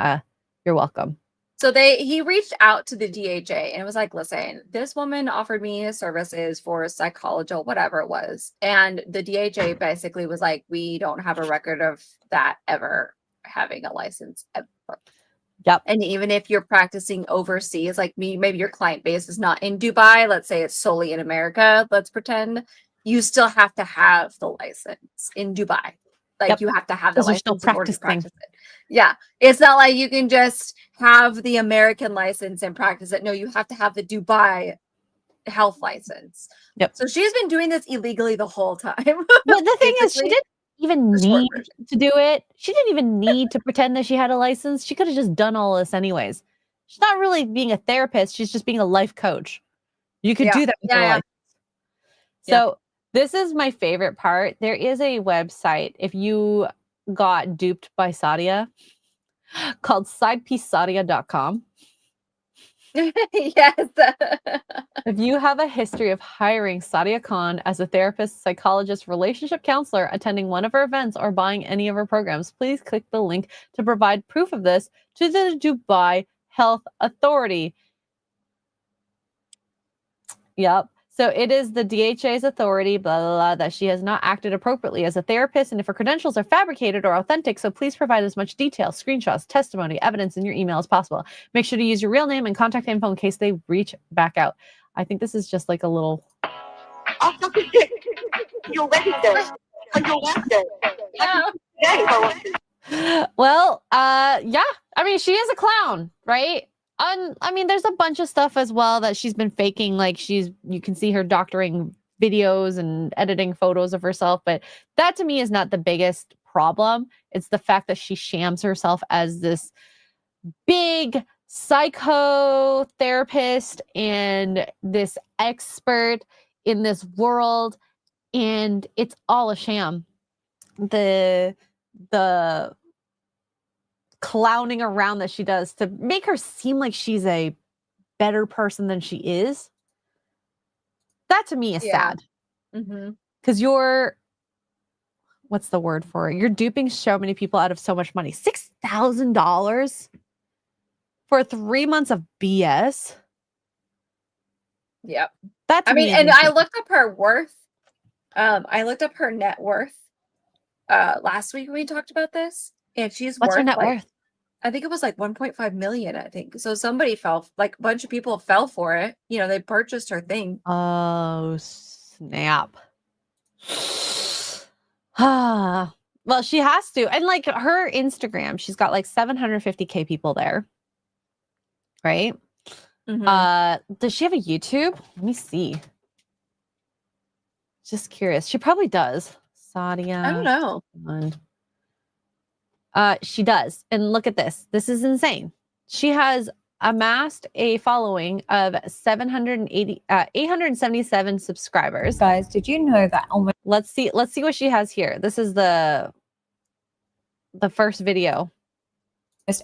You're welcome. So he reached out to the DHA and it was like, listen, this woman offered me services for psychology, whatever it was. And the DHA basically was like, we don't have a record of that ever having a license ever. Yep. And even if you're practicing overseas, like maybe your client base is not in Dubai, let's say it's solely in America, let's pretend, you still have to have the license in Dubai. Like, you have to have the license in order to practice it. Yeah. It's not like you can just have the American license and practice it. No, you have to have the Dubai health license. Yep. So she's been doing this illegally the whole time. But the thing is, she didn't even need to do it. She didn't even need to pretend that she had a license. She could have just done all this anyways. She's not really being a therapist. She's just being a life coach. You could do that with a license. So this is my favorite part. There is a website, if you got duped by Sadia, called sidepiecesadia.com. Yes. If you have a history of hiring Sadia Khan as a therapist, psychologist, relationship counselor, attending one of her events, or buying any of her programs, please click the link to provide proof of this to the Dubai Health Authority. Yep. So it is the DHA's authority, blah, blah, blah, that she has not acted appropriately as a therapist, and if her credentials are fabricated or authentic, so please provide as much detail, screenshots, testimony, evidence in your email as possible. Make sure to use your real name and contact info in case they reach back out. I think this is just like a little... You're ready then. You're Wednesday. Yeah. Well, yeah. I mean, she is a clown, right? I mean, there's a bunch of stuff as well that she's been faking. Like you can see her doctoring videos and editing photos of herself. But that to me is not the biggest problem. It's the fact that she shams herself as this big psychotherapist and this expert in this world. And it's all a sham. the clowning around that she does to make her seem like she's a better person than she is. That to me is sad. Because you're, what's the word for it? You're duping so many people out of so much money. $6,000 for 3 months of BS. Yep. That to I mean, me and is I looked up her worth. I looked up her net worth last week when we talked about this, and she's what's her worth net like, worth? I think it was like 1.5 million, I think. So somebody fell, like a bunch of people fell for it. You know, they purchased her thing. Oh, snap. Well, she has to. And like her Instagram, she's got like 750K people there. Right? Does she have a YouTube? Let me see. Just curious. She probably does. Sadia. I don't know. She does. And look at this. This is insane. She has amassed a following of 877 subscribers. Guys, did you know that almost Let's see what she has here. This is the first video.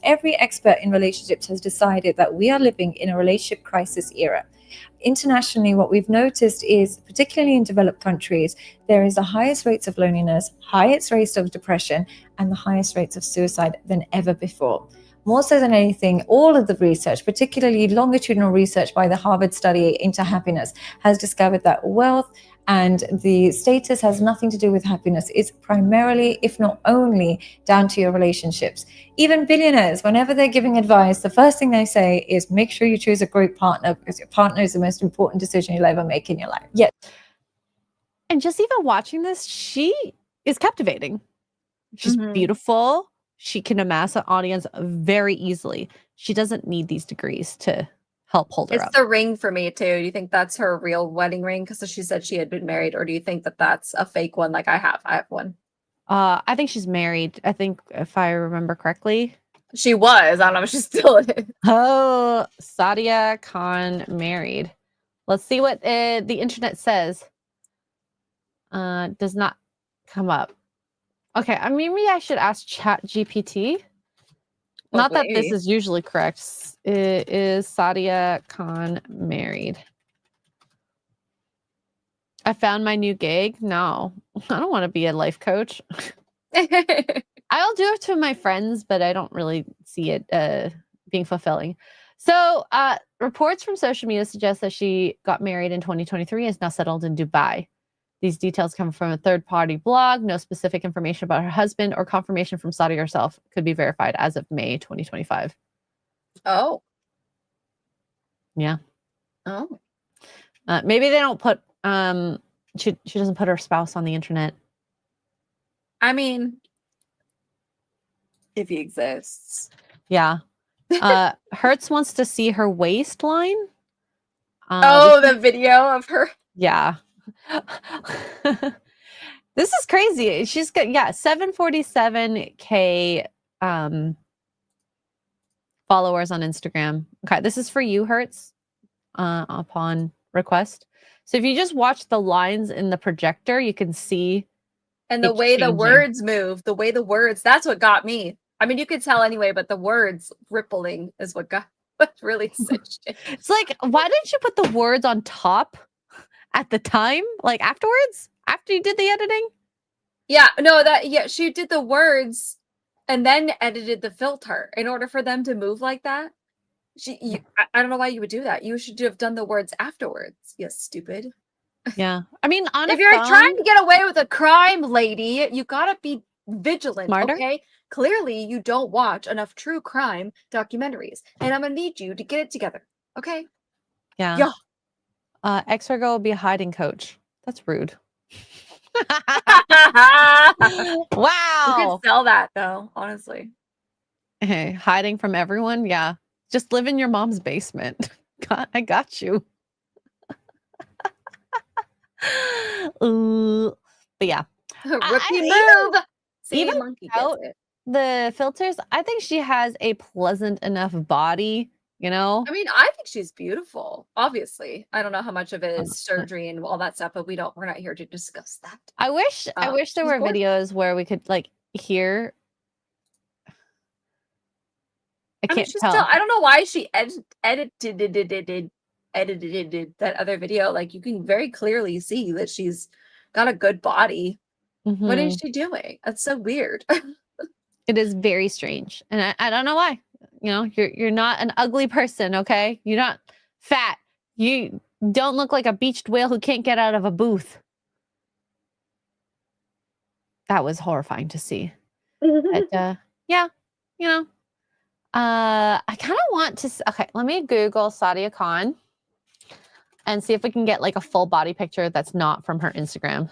every expert in relationships has decided that we are living in a relationship crisis era? Internationally, what we've noticed is, particularly in developed countries, there is the highest rates of loneliness, highest rates of depression, and the highest rates of suicide than ever before. More so than anything, all of the research, particularly longitudinal research by the Harvard study into happiness, has discovered that wealth and the status has nothing to do with happiness. It's primarily, if not only, down to your relationships. Even billionaires, whenever they're giving advice, the first thing they say is make sure you choose a great partner, because your partner is the most important decision you'll ever make in your life. Yet, and just even watching this, she is captivating. She's beautiful. She can amass an audience very easily. She doesn't need these degrees to help hold her up. It's the ring for me too. Do you think that's her real wedding ring? Because she said she had been married, or do you think that that's a fake one? Like I have one. I think she's married. I think if I remember correctly, she was. I don't know if she's still in it. Oh, Sadia Khan married. Let's see what the internet says. Does not come up. Okay, I mean, maybe I should ask ChatGPT. Not that this is usually correct. Is Sadia Khan married? I found my new gig. No, I don't want to be a life coach. I'll do it to my friends, but I don't really see it being fulfilling. So reports from social media suggest that she got married in 2023 and is now settled in Dubai. These details come from a third-party blog. No specific information about her husband or confirmation from Sadia herself could be verified as of May 2025. Oh. Yeah. Oh. Maybe they don't put, she doesn't put her spouse on the internet. I mean, if he exists. Yeah. Hertz wants to see her waistline. The video of her. Yeah. This is crazy. She's got 747K followers on Instagram. Okay, this is for you, Hertz, upon request. So if you just watch the lines in the projector, you can see. And the way the words move, that's what got me. I mean, you could tell anyway, but the words rippling is what really cinched it. It's like, why didn't you put the words on top at the time? Like afterwards? After you did the editing? Yeah, no, she did the words and then edited the filter in order for them to move like that. I don't know why you would do that. You should have done the words afterwards. You stupid. Yeah. I mean, if you're trying to get away with a crime, lady, you gotta be vigilant. Smarter? Okay? Clearly, you don't watch enough true crime documentaries, and I'm gonna need you to get it together. Okay? Yeah. X-Virgo will be a hiding coach. That's rude. Wow. You could sell that though, honestly. Hey, hiding from everyone? Yeah. Just live in your mom's basement. I got you. But yeah. Rookie move. See, even monkey gets it. The filters, I think she has a pleasant enough body you know? I mean, I think she's beautiful. Obviously, I don't know how much of it is surgery and all that stuff, but we're not here to discuss that. I wish there she's were gorgeous. videos where we could like hear. I I mean, can't she's tell. still. I don't know why she edited that other video. Like, you can very clearly see that she's got a good body. What is Mhm. she doing? That's so weird. It is very strange, and I don't know why. You know, you're not an ugly person, okay? You're not fat. You don't look like a beached whale who can't get out of a booth. That was horrifying to see. But, yeah, you know, I kind of want to. Okay, let me Google Sadia Khan and see if we can get like a full body picture that's not from her Instagram.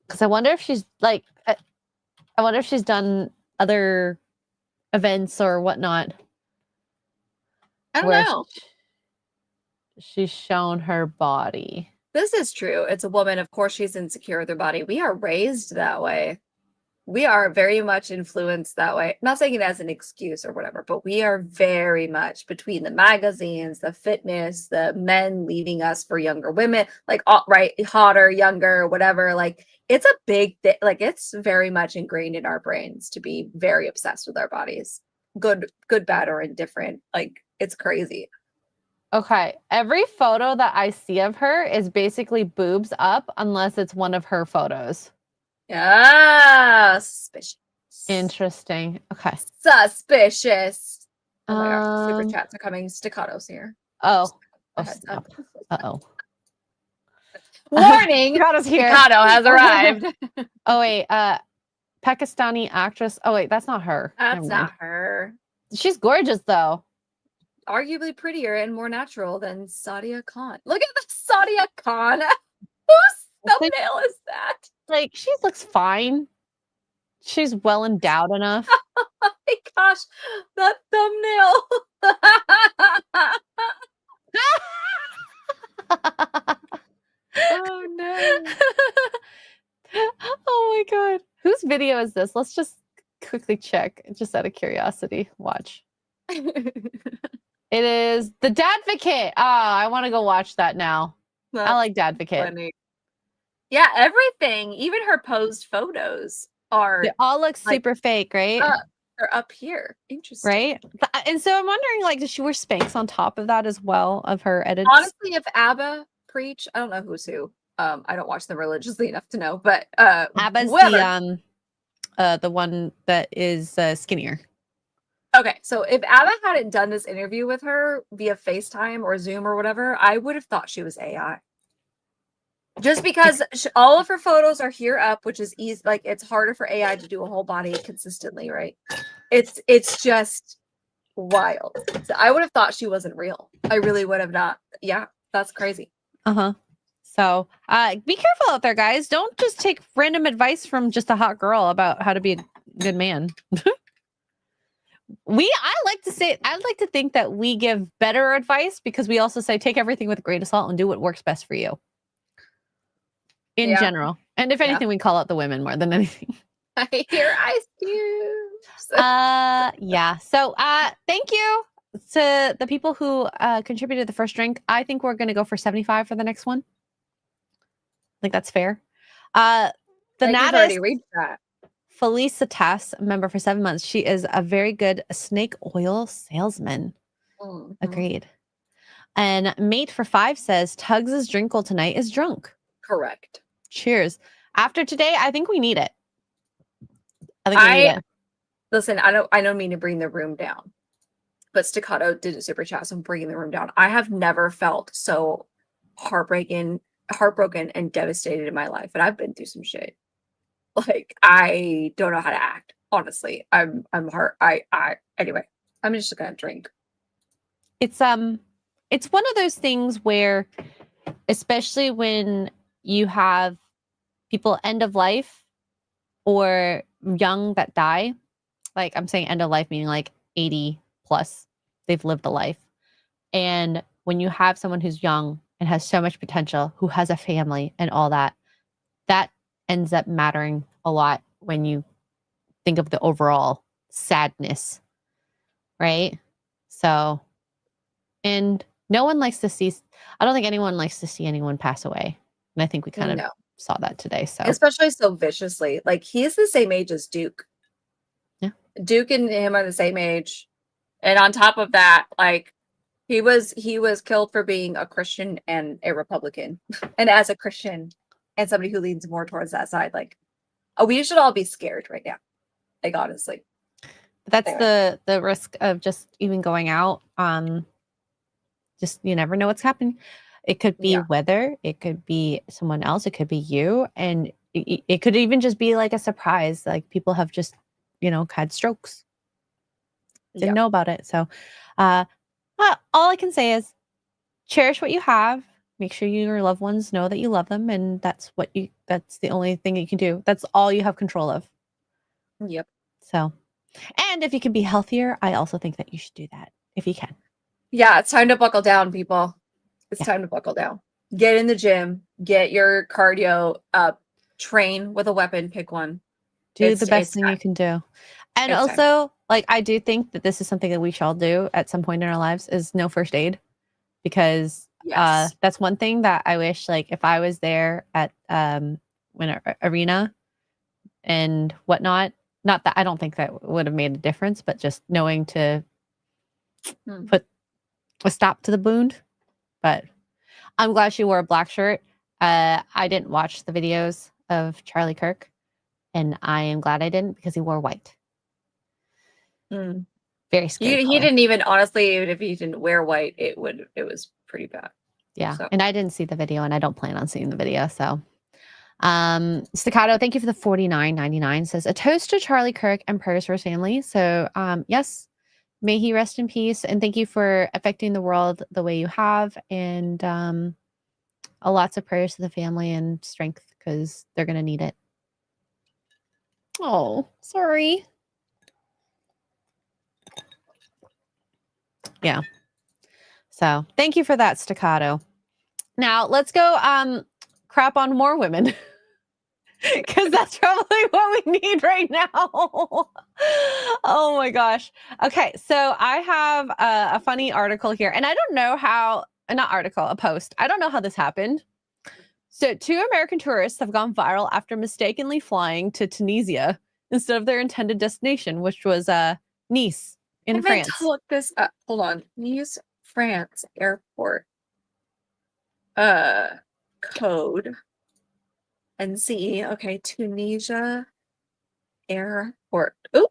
Because I wonder if she's like, I wonder if she's done other events or whatnot. I don't where know. She's shown her body. This is true. It's a woman. Of course, she's insecure with her body. We are raised that way. We are very much influenced that way. I'm not saying it as an excuse or whatever, but we are very much between the magazines, the fitness, the men leaving us for younger women, like, right, hotter, younger, whatever. Like, it's a big thing. Like, it's very much ingrained in our brains to be very obsessed with our bodies, good, bad, or indifferent. Like, it's crazy. Okay, every photo that I see of her is basically boobs up unless it's one of her photos. Yeah, suspicious. Interesting. Okay. Suspicious. Oh my gosh, super Um, chats are coming staccatos here. Oh. A Oh, heads snap. up. Uh-oh. Warning! Stacato's here. Staccato has arrived. Oh, wait. Pakistani actress. Oh, wait, that's not her. That's Never mind. not her. She's gorgeous, though. Arguably prettier and more natural than Sadia Khan. Look at the Sadia Khan. Whose thumbnail is that? Like, she looks fine. She's well endowed enough. Oh my gosh, that thumbnail. Oh no. Oh my god. Whose video is this? Let's just quickly check, just out of curiosity. Watch. It is the Dadvocate. Ah, I want to go watch that now. I like Dadvocate. Funny. Yeah, everything, even her posed photos are They all look like, super fake, right? they're up here. Interesting. Right? And so I'm wondering, like, does she wear Spanx on top of that as well, of her edits? Honestly, if ABBA preach, I don't know who's who. I don't watch them religiously enough to know, but ABBA's the one that is skinnier. Okay, so if ABBA hadn't done this interview with her via FaceTime or Zoom or whatever, I would have thought she was AI. Just because all of her photos are here up, which is easy. Like, it's harder for AI to do a whole body consistently, right? It's just wild. So I would have thought she wasn't real. I really would have not. Yeah, that's crazy. Uh-huh. So be careful out there, guys. Don't just take random advice from just a hot girl about how to be a good man. I like to think that we give better advice because we also say take everything with a grain of salt and do what works best for you. In general. And if anything, we call out the women more than anything. I hear ice cubes. Yeah. So thank you to the people who contributed the first drink. I think we're gonna go for 75 for the next one. I think that's fair. The Nata's already reached that. Felicitas, member for 7 months. She is a very good snake oil salesman. Mm-hmm. Agreed. And Mate for 5 says Tugs' drinkle tonight is drunk. Correct. Cheers. After today, I think we need it. I think we need it. Listen, I don't mean to bring the room down, but Staccato did a super chat, so I'm bringing the room down. I have never felt so heartbroken and devastated in my life, and I've been through some shit. Like, I don't know how to act. Honestly, I'm hurt. Anyway, I'm just gonna drink. It's one of those things where, especially when you have people end of life or young that die, like I'm saying end of life meaning like 80 plus, they've lived a life. And when you have someone who's young and has so much potential, who has a family and all that, that ends up mattering a lot when you think of the overall sadness, right? So, and no one likes to see, I don't think anyone likes to see anyone pass away. And I think we kind of No. saw that today. So, Especially so viciously. Like, he's the same age as Duke. Yeah. Duke and him are the same age. And on top of that, like, he was killed for being a Christian and a Republican. And as a Christian and somebody who leans more towards that side, like, oh, we should all be scared right now. Like, honestly. that's Anyway. the risk of just even going out. Just, you never know what's happening. It could be Yeah. weather, it could be someone else, it could be you, and it could even just be like a surprise. Like, people have just, had strokes. Didn't know about it. So, all I can say is cherish what you have. Make sure your loved ones know that you love them, and that's the only thing you can do. That's all you have control of. Yep. So, and if you can be healthier, I also think that you should do that if you can. Yeah, it's time to buckle down, people. It's Yeah. time to buckle down. Get in the gym, get your cardio up, train with a weapon, pick one. Do the best thing you can do. And It's also, like, I do think that this is something that we should all do at some point in our lives is know first aid, because Yes. that's one thing that I wish, like, if I was there at when arena and whatnot, not that I don't think that would have made a difference, but just knowing to put a stop to the wound. But I'm glad she wore a black shirt. I didn't watch the videos of Charlie Kirk, and I am glad I didn't, because he wore white. Very scary. He didn't even, honestly, even if he didn't wear white, it was pretty bad. Yeah. So. And I didn't see the video, and I don't plan on seeing the video. So Staccato, thank you for the $49.99. Says a toast to Charlie Kirk and prayers for his family. So yes, may he rest in peace, and thank you for affecting the world the way you have, and lots of prayers to the family and strength, because they're gonna need it. Oh, sorry. Yeah. So thank you for that, Staccato. Now let's go crap on more women, because that's probably what we need right now. Oh my gosh. Okay, so I have a funny article here, and I don't know how, a post. I don't know how this happened. So 2 American tourists have gone viral after mistakenly flying to Tunisia instead of their intended destination, which was Nice in France. I meant to look this up. Hold on. Nice, France airport. Code. NC. Okay, Tunisia airport. Ooh.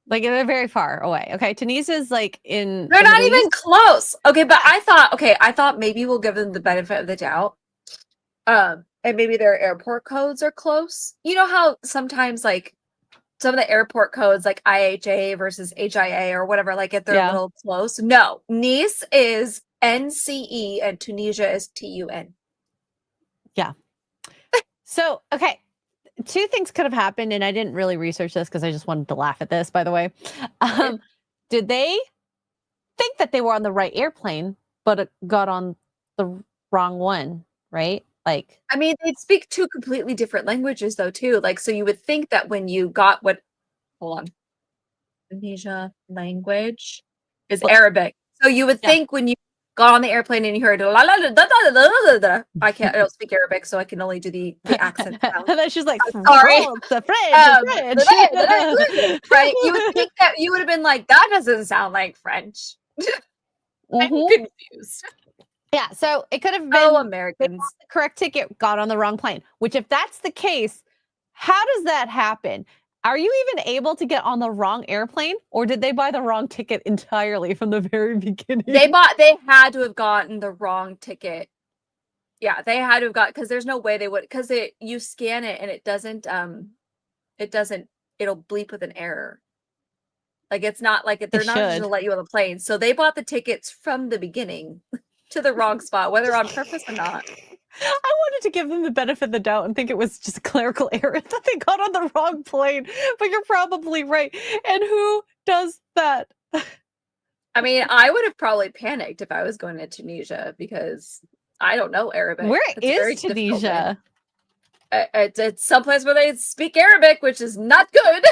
Like, they're very far away. Okay, Tunisia's like in. They're not even close. Okay, but I thought maybe we'll give them the benefit of the doubt. And maybe their airport codes are close. You know how sometimes, like, some of the airport codes, like IHA versus HIA or whatever, like, if they're a little close. No, Nice is NCE and Tunisia is TUN. Yeah. So, okay, 2 things could have happened, and I didn't really research this because I just wanted to laugh at this, by the way. Did they think that they were on the right airplane, but it got on the wrong one, right? Like, I mean, they speak 2 completely different languages, though, too. Like, so you would think that when you got hold on, Tunisia language is Arabic. So you would think when you got on the airplane and you heard la la da da da da da. I don't speak Arabic, so I can only do the accent sound. And then she's like, sorry, oh, the French. Right? You would think that you would have been like, that doesn't sound like French. I'm confused. Yeah, so it could have been Americans. The correct ticket, got on the wrong plane. Which, if that's the case, how does that happen? Are you even able to get on the wrong airplane, or did they buy the wrong ticket entirely from the very beginning? They had to have gotten the wrong ticket. Yeah, they had to have got, because there's no way they would, because you scan it and it'll bleep with an error. Like, it's not like they're not just gonna let you on the plane. So they bought the tickets from the beginning to the wrong spot, whether on purpose or not. I wanted to give them the benefit of the doubt and think it was just a clerical error that they got on the wrong plane, but you're probably right. And who does that? I mean, I would have probably panicked if I was going to Tunisia, because I don't know Arabic. Where is Tunisia? It's someplace where they speak Arabic, which is not good.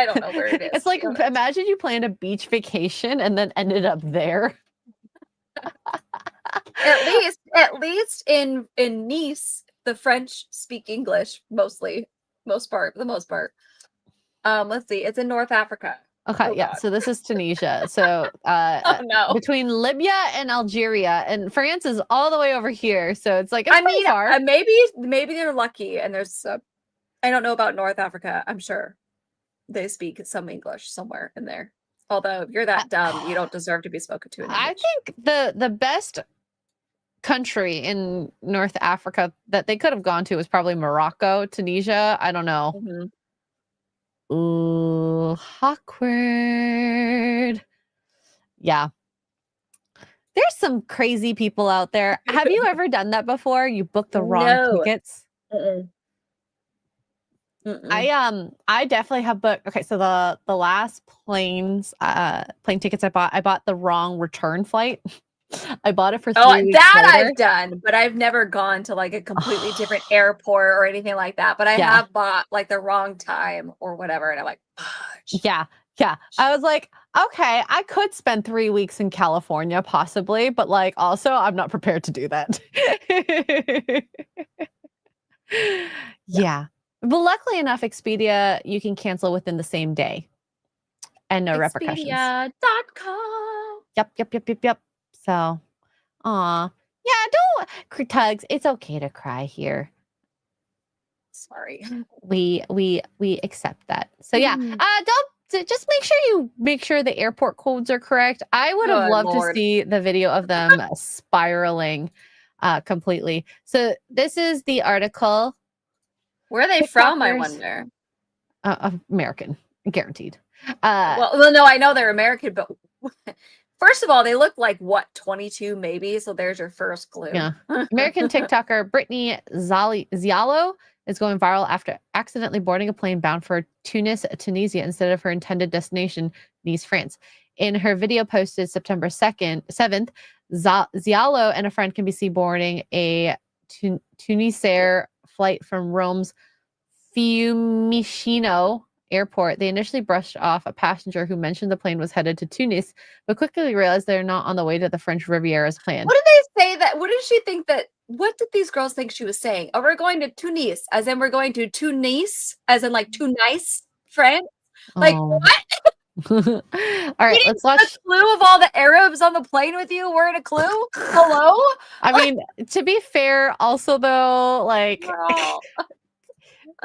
I don't know where it is. It's like, imagine you planned a beach vacation and then ended up there. At least in Nice, the French speak English mostly, the most part. Let's see, it's in North Africa. Okay, Oh, yeah. God. So this is Tunisia. So Oh no. between Libya and Algeria, and France is all the way over here. So it's like, it's I pretty mean, far. maybe they're lucky, and there's I don't know about North Africa. I'm sure they speak some English somewhere in there. Although if you're that dumb, you don't deserve to be spoken to in English. I think the best country in North Africa that they could have gone to was probably Morocco, Tunisia. I don't know. Mhm. Ooh, awkward. Yeah. There's some crazy people out there. Have you ever done that before? You booked the wrong No. tickets? Mm-mm. Mm-mm. I definitely have booked. Okay, so the last plane tickets I bought the wrong return flight. I bought it for 3 weeks that later. I've done, but I've never gone to like a completely different airport or anything like that. But I Yeah. have bought like the wrong time or whatever, and I'm like, fudge. Yeah. I was like, okay, I could spend 3 weeks in California possibly, but like also I'm not prepared to do that. Yeah. But luckily enough, Expedia, you can cancel within the same day and no repercussions. Expedia.com. Yep. So, yeah, don't tugs. It's okay to cry here. Sorry. We accept that. So yeah, Mm. just make sure the airport codes are correct. I would have Good loved Lord. to see the video of them spiraling completely. So this is the article. Where are they from, I TikTokers. wonder? American, guaranteed. Well, no, I know they're American, but first of all, they look like what, 22 maybe? So there's your first clue. Yeah. American TikToker Brittany Zialo is going viral after accidentally boarding a plane bound for Tunis, Tunisia, instead of her intended destination, Nice, France. In her video posted September 7th, Zialo and a friend can be seen boarding a Tunisair flight from Rome's Fiumicino airport. They initially brushed off a passenger who mentioned the plane was headed to Tunis, but quickly realized they're not on the way to the French Riviera as planned. What did they say that? What did she think that? What did these girls think she was saying? Oh, we're going to Tunis, as in we're going to Tunis, as in like too nice, France. Like what? All right, let's watch. A clue of all the Arabs on the plane with you weren't a clue. Hello. I mean, to be fair, also though, like Girl.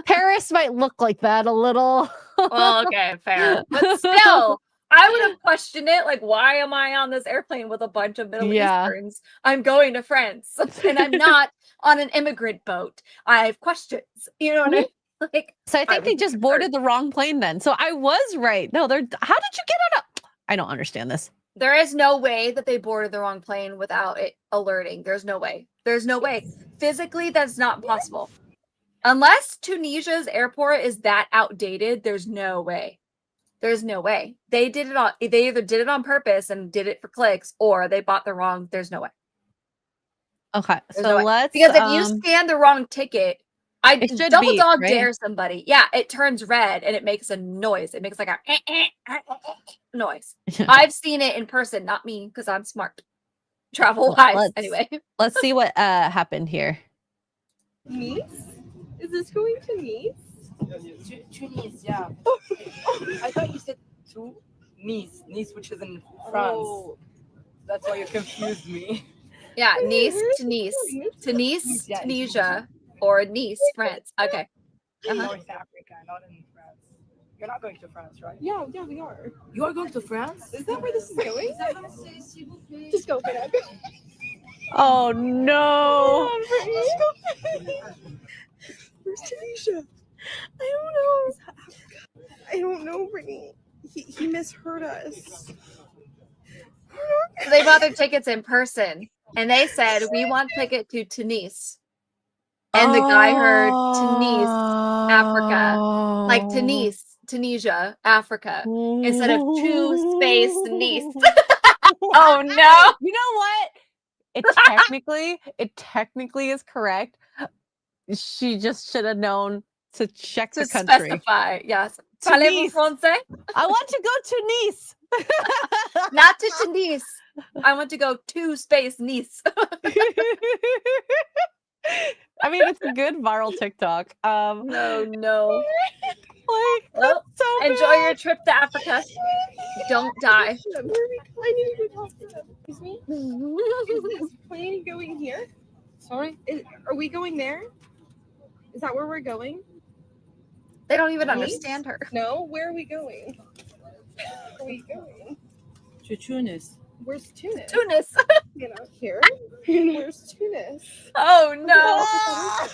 Paris might look like that a little. Well, okay, fair, but still. I would have questioned it. Like, why am I on this airplane with a bunch of Middle Easterns? I'm going to France and I'm not on an immigrant boat. I have questions. You know what I mean? Like, so I think they just boarded the wrong plane then. So I was right. No, how did you get on a... I don't understand this. There is no way that they boarded the wrong plane without it alerting. There's no way. There's no way. Physically, that's not possible. Unless Tunisia's airport is that outdated, there's no way. There's no way. They either did it on purpose and did it for clicks, or they bought the wrong. There's no way. Okay, There's so no way. let's... Because if you scan the wrong ticket, I double dog dare somebody. Yeah, it turns red and it makes a noise. It makes like a noise. I've seen it in person, not me, because I'm smart. Travel wise, anyway. Let's see what happened here. Nice? Is this going to Nice? Tunis, yeah. I thought you said to Nice, which is in France. Oh. That's why you confused me. Yeah, Nice, Tunis, Yeah, Tunisia, or Nice, France. Okay. North Africa, not in France. You're not going to France, right? Yeah, we are. You are going to France? Is that where this is going? Just go for it. Oh no! Where's Tunisia? I don't know, Brittany. He misheard us. So they bought their tickets in person, and they said, "We want ticket to Tunis." And the guy heard Tunis, Africa, like Tunisia, Africa, instead of two space Nice. Oh no! You know what? It technically is correct. She just should have known to check To the country. specify, yes. Parlez-vous Tunis. français? I want to go to Nice. Not to Tunis. I want to go to space Nice. I mean, it's a good viral TikTok. No. Like, Well, that's so enjoy bad. your trip to Africa. Don't die. Where are we? I need to go talk to them. Excuse me? Is plane going here? Sorry? Are we going there? Is that where we're going? They don't even Nice? understand her. No? Where are we going? Where are we going? To Tunis. Where's Tunis? Tunis. You know, here? Where's Tunis? Oh no. Ah!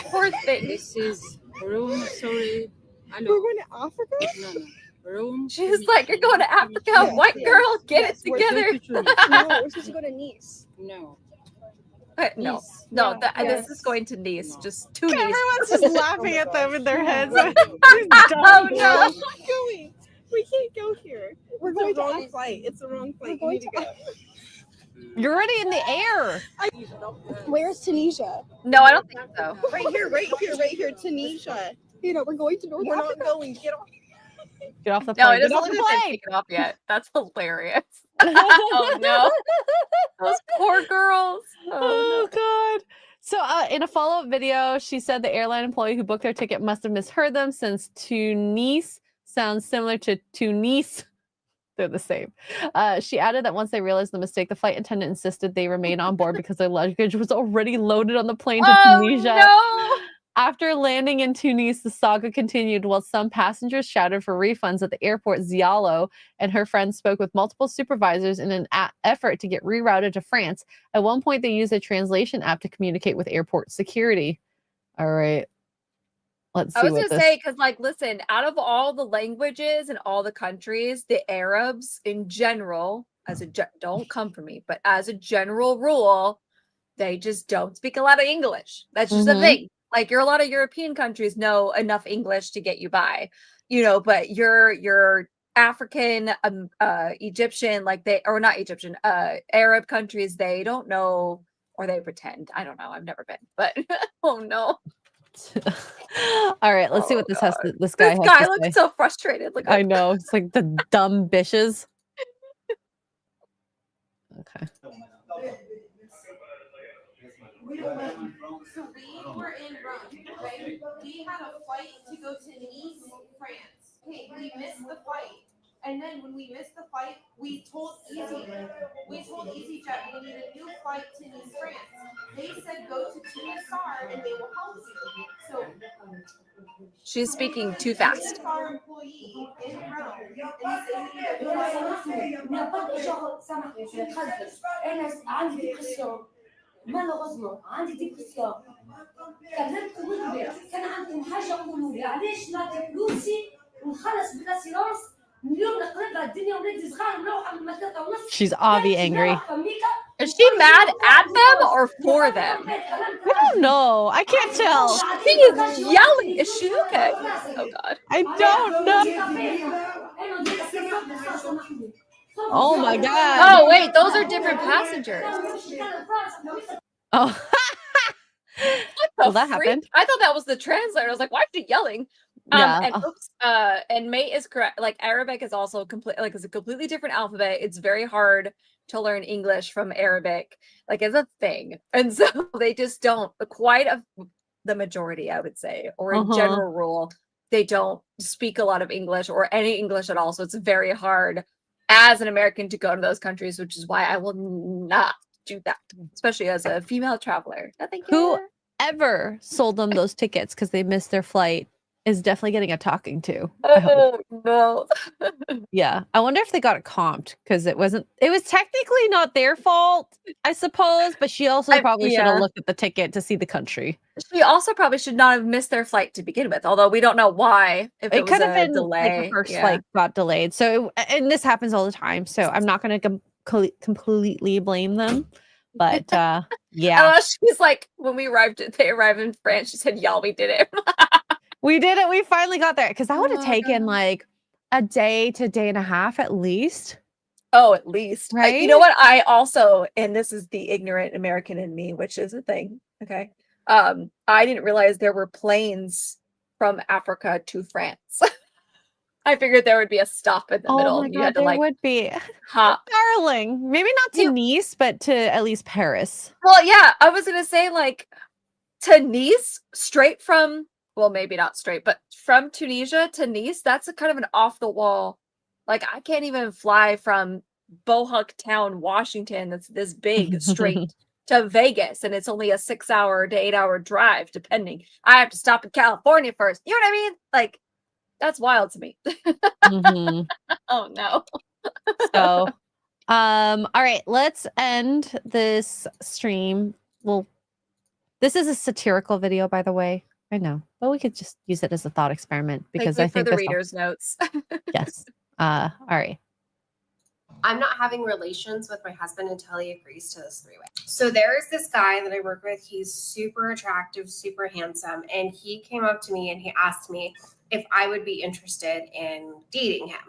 Poor thing. This is Rome. Sorry. We're Hello. going to Africa? No. Rome. She's like, you're going to Africa, Yes, white yes, girl, get yes, it we're together. To Tunis. No, we're supposed to go to Nice. No. No, Nice. no, Yeah, this yes. is going to Nice, No. just to Nice. Everyone's just laughing my at them in their heads. Right. Oh Where no. are we going? We can't go here. We're going the wrong flight. It's the wrong flight. You need to go. You're already in the air. Where's Tunisia? No, I don't think so. Right here, Tunisia. You know, we're going to North We're not going. Get off. Get off the No, plane. it Get doesn't off look the like they've plane. taken off yet. That's hilarious. Oh no. Those poor girls. Oh God. So in a follow-up video, she said the airline employee who booked their ticket must have misheard them since Tunis sounds similar to Tunis. They're the same. She added that once they realized the mistake, the flight attendant insisted they remain on board because their luggage was already loaded on the plane to Tunisia. No. After landing in Tunis, the saga continued while some passengers shouted for refunds at the airport. Zialo and her friends spoke with multiple supervisors in an effort to get rerouted to France. At one point, they used a translation app to communicate with airport security. All right. Let's see I was what gonna this... say, because like, listen, out of all the languages and all the countries, the Arabs in general, don't come for me, but as a general rule, they just don't speak a lot of English. That's just a thing. Like, a lot of European countries know enough English to get you by, you know, but your African, Egyptian, like or not Egyptian, Arab countries, they don't know, or they pretend. I don't know. I've never been, but oh no. All right, let's see what this this guy has This guy to looks say. so frustrated. Look, I know, it's like the dumb bitches. Okay. So we were in Rome, right? We had a flight to go to Nice, France. Okay, we missed the flight. And then when we missed the flight, we told EasyJet we need a new flight to Nice, France. They said go to Tunis and they will help you. So she's speaking too fast. our employee in Rome, and malheureusement عندي ديبرسيون كلمت مدبر كان عندكم حاجه قولوا لي علاش نعطي فلوسي ونخلص بالاسيرونس اليوم نقلب على الدنيا ولادي صغار نروح قبل ما 3:30 She's obviously angry. Is she mad at them or for them? I don't know. I can't tell. She is yelling. Is she okay? Oh God. I don't know. Oh my God. Oh wait, those are different passengers. Oh. Well, that freak? happened. I thought that was the translator. I was like, why is she yelling? Yeah. And oops, and May is correct. Like, Arabic is also it's a completely different alphabet. It's very hard to learn English from Arabic. Like, it's a thing. And so they just don't the majority, I would say, or in general rule, they don't speak a lot of English or any English at all. So it's very hard as an American to go to those countries, which is why I will not do that, especially as a female traveler. No, thank you. Whoever sold them those tickets because they missed their flight is definitely getting a talking to. Oh no. Yeah. I wonder if they got it comped because it was technically not their fault, I suppose, but she also probably should have looked at the ticket to see the country. She also probably should not have missed their flight to begin with, although we don't know why. If it could was have been delay. like the first flight got delayed. So, and this happens all the time. So I'm not going to completely blame them. But yeah. Oh, she's like, when they arrived in France, she said, y'all, we did it. We did it. We finally got there. Because that would have taken like a day to day and a half at least. Oh, at least. Right? You know what? I also, and this is the ignorant American in me, which is a thing. Okay. I didn't realize there were planes from Africa to France. I figured there would be a stop in the Oh middle my and you had god, to there like would be. hop. Darling. Maybe not to Nice, but to at least Paris. Well, yeah, I was gonna say like to Nice, straight from, well, maybe not straight, but from Tunisia to Nice, that's a kind of an off the wall. Like I can't even fly from Bohook Town, Washington, that's this big straight to Vegas, and it's only a 6-hour to 8-hour drive, depending. I have to stop in California first. You know what I mean? Like that's wild to me. Mhm. Oh no. So, all right, let's end this stream. Well, this is a satirical video, by the way. I know, but we could just use it as a thought experiment because Thank you I think for the this. reader's notes. Yes. All right. I'm not having relations with my husband until he agrees to this three-way. So there's this guy that I work with. He's super attractive, super handsome. And he came up to me and he asked me if I would be interested in dating him.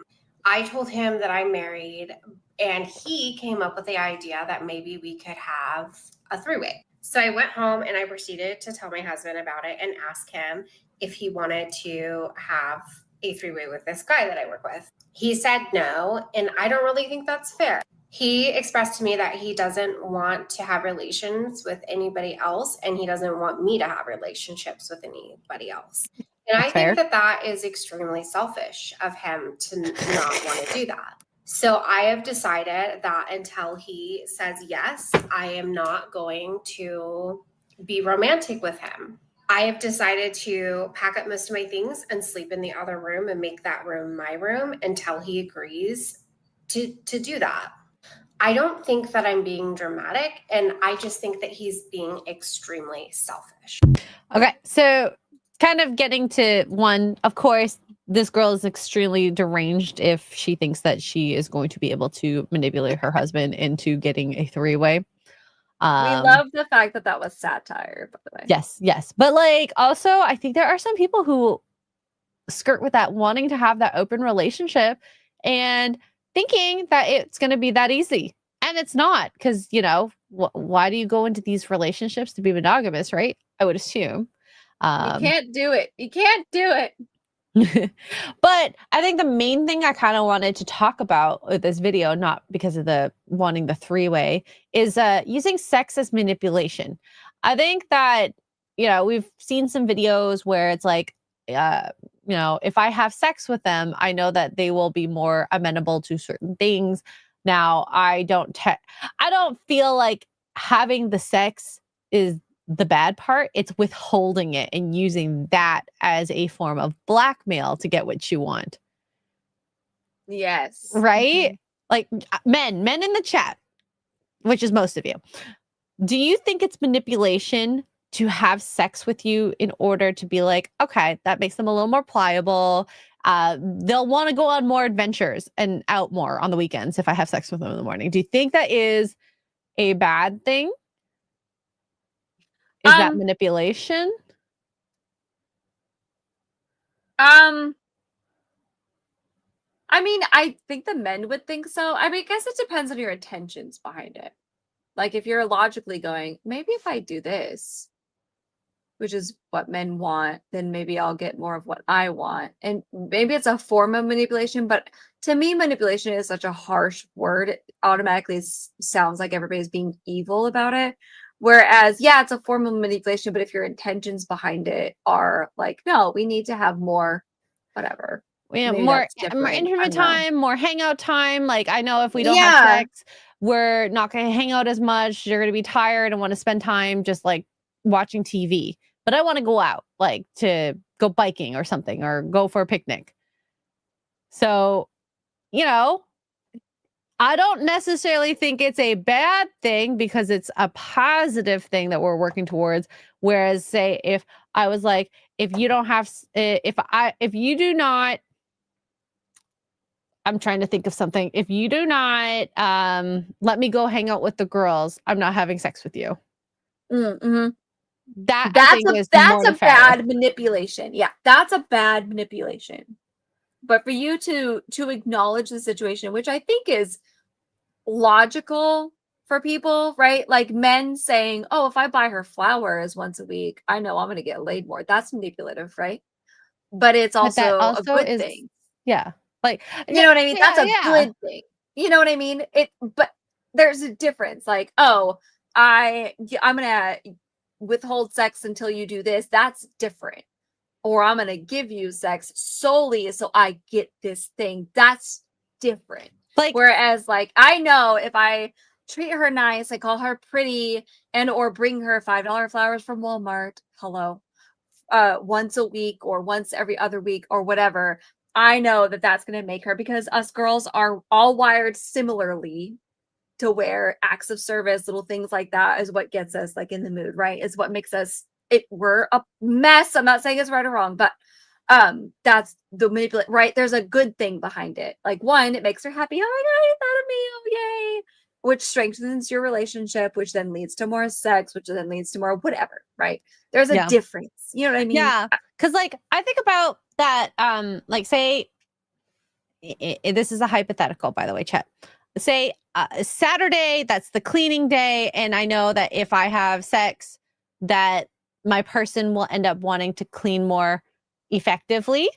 I told him that I'm married, and he came up with the idea that maybe we could have a three-way. So I went home and I proceeded to tell my husband about it and ask him if he wanted to have a three-way with this guy that I work with. He said no, and I don't really think that's fair. He expressed to me that he doesn't want to have relations with anybody else, and he doesn't want me to have relationships with anybody else. And I think that that is extremely selfish of him to not want to do that. So I have decided that until he says yes, I am not going to be romantic with him. I have decided to pack up most of my things and sleep in the other room and make that room my room until he agrees to do that. I don't think that I'm being dramatic, and I just think that he's being extremely selfish. Okay, so kind of getting to one, of course, this girl is extremely deranged if she thinks that she is going to be able to manipulate her husband into getting a three-way. We love the fact that that was satire, by the way. Yes. But like, also, I think there are some people who skirt with that, wanting to have that open relationship and thinking that it's going to be that easy. And it's not, because, you know, why do you go into these relationships to be monogamous, right? I would assume. You can't do it. You can't do it. But I think the main thing I kind of wanted to talk about with this video, not because of the wanting the three-way, is using sex as manipulation. I think that, you know, we've seen some videos where it's like, you know, if I have sex with them, I know that they will be more amenable to certain things. Now, I don't feel like having the sex is the bad part. It's withholding it and using that as a form of blackmail to get what you want. Yes. Right? Like men in the chat, which is most of you. Do you think it's manipulation to have sex with you in order to be like, okay, that makes them a little more pliable. They'll want to go on more adventures and out more on the weekends if I have sex with them in the morning. Do you think that is a bad thing? Is that manipulation? I mean, I think the men would think so. I mean, I guess it depends on your intentions behind it. Like if you're logically going, maybe if I do this, which is what men want, then maybe I'll get more of what I want. And maybe it's a form of manipulation, but to me, manipulation is such a harsh word. It automatically sounds like everybody's being evil about it. Whereas, yeah, it's a form of manipulation, but if your intentions behind it are like, no, we need to have more, whatever. Yeah, more intimate time, more hangout time. Like, I know if we don't have sex, we're not going to hang out as much. You're going to be tired and want to spend time just like watching TV. But I want to go out, like to go biking or something, or go for a picnic. So, you know, I don't necessarily think it's a bad thing because it's a positive thing that we're working towards. Whereas, say, if I was like, if you don't have, if you do not, I'm trying to think of something. If you do not let me go hang out with the girls, I'm not having sex with you. Mm-hmm. That's a bad manipulation. Yeah, that's a bad manipulation. But for you to acknowledge the situation, which I think is logical for people, right? Like men saying, oh, if I buy her flowers once a week, I know I'm going to get laid more. That's manipulative, right? But it's But that also a also good is, thing. yeah. Like, You know what I mean? That's a yeah. good thing. You know what I mean? But there's a difference. Like, oh, I'm gonna withhold sex until you do this. That's different. Or I'm gonna give you sex solely so I get this thing. That's different. Like, whereas, like, I know if I treat her nice, I call her pretty, and or bring her $5 flowers from Walmart. Hello. Once a week or once every other week or whatever, I know that that's going to make her, because us girls are all wired similarly to where acts of service, little things like that is what gets us like in the mood, right? Is what makes us we're a mess. I'm not saying it's right or wrong, but that's the manipulate, right? There's a good thing behind it. Like, one, it makes her happy. Oh my god, you thought of me. Oh yay. Which strengthens your relationship, which then leads to more sex, which then leads to more whatever, right? There's a difference. You know what I mean? Yeah. Cause like I think about that, like say this is a hypothetical, by the way, Chet. Say Saturday, that's the cleaning day, and I know that if I have sex, that my person will end up wanting to clean more effectively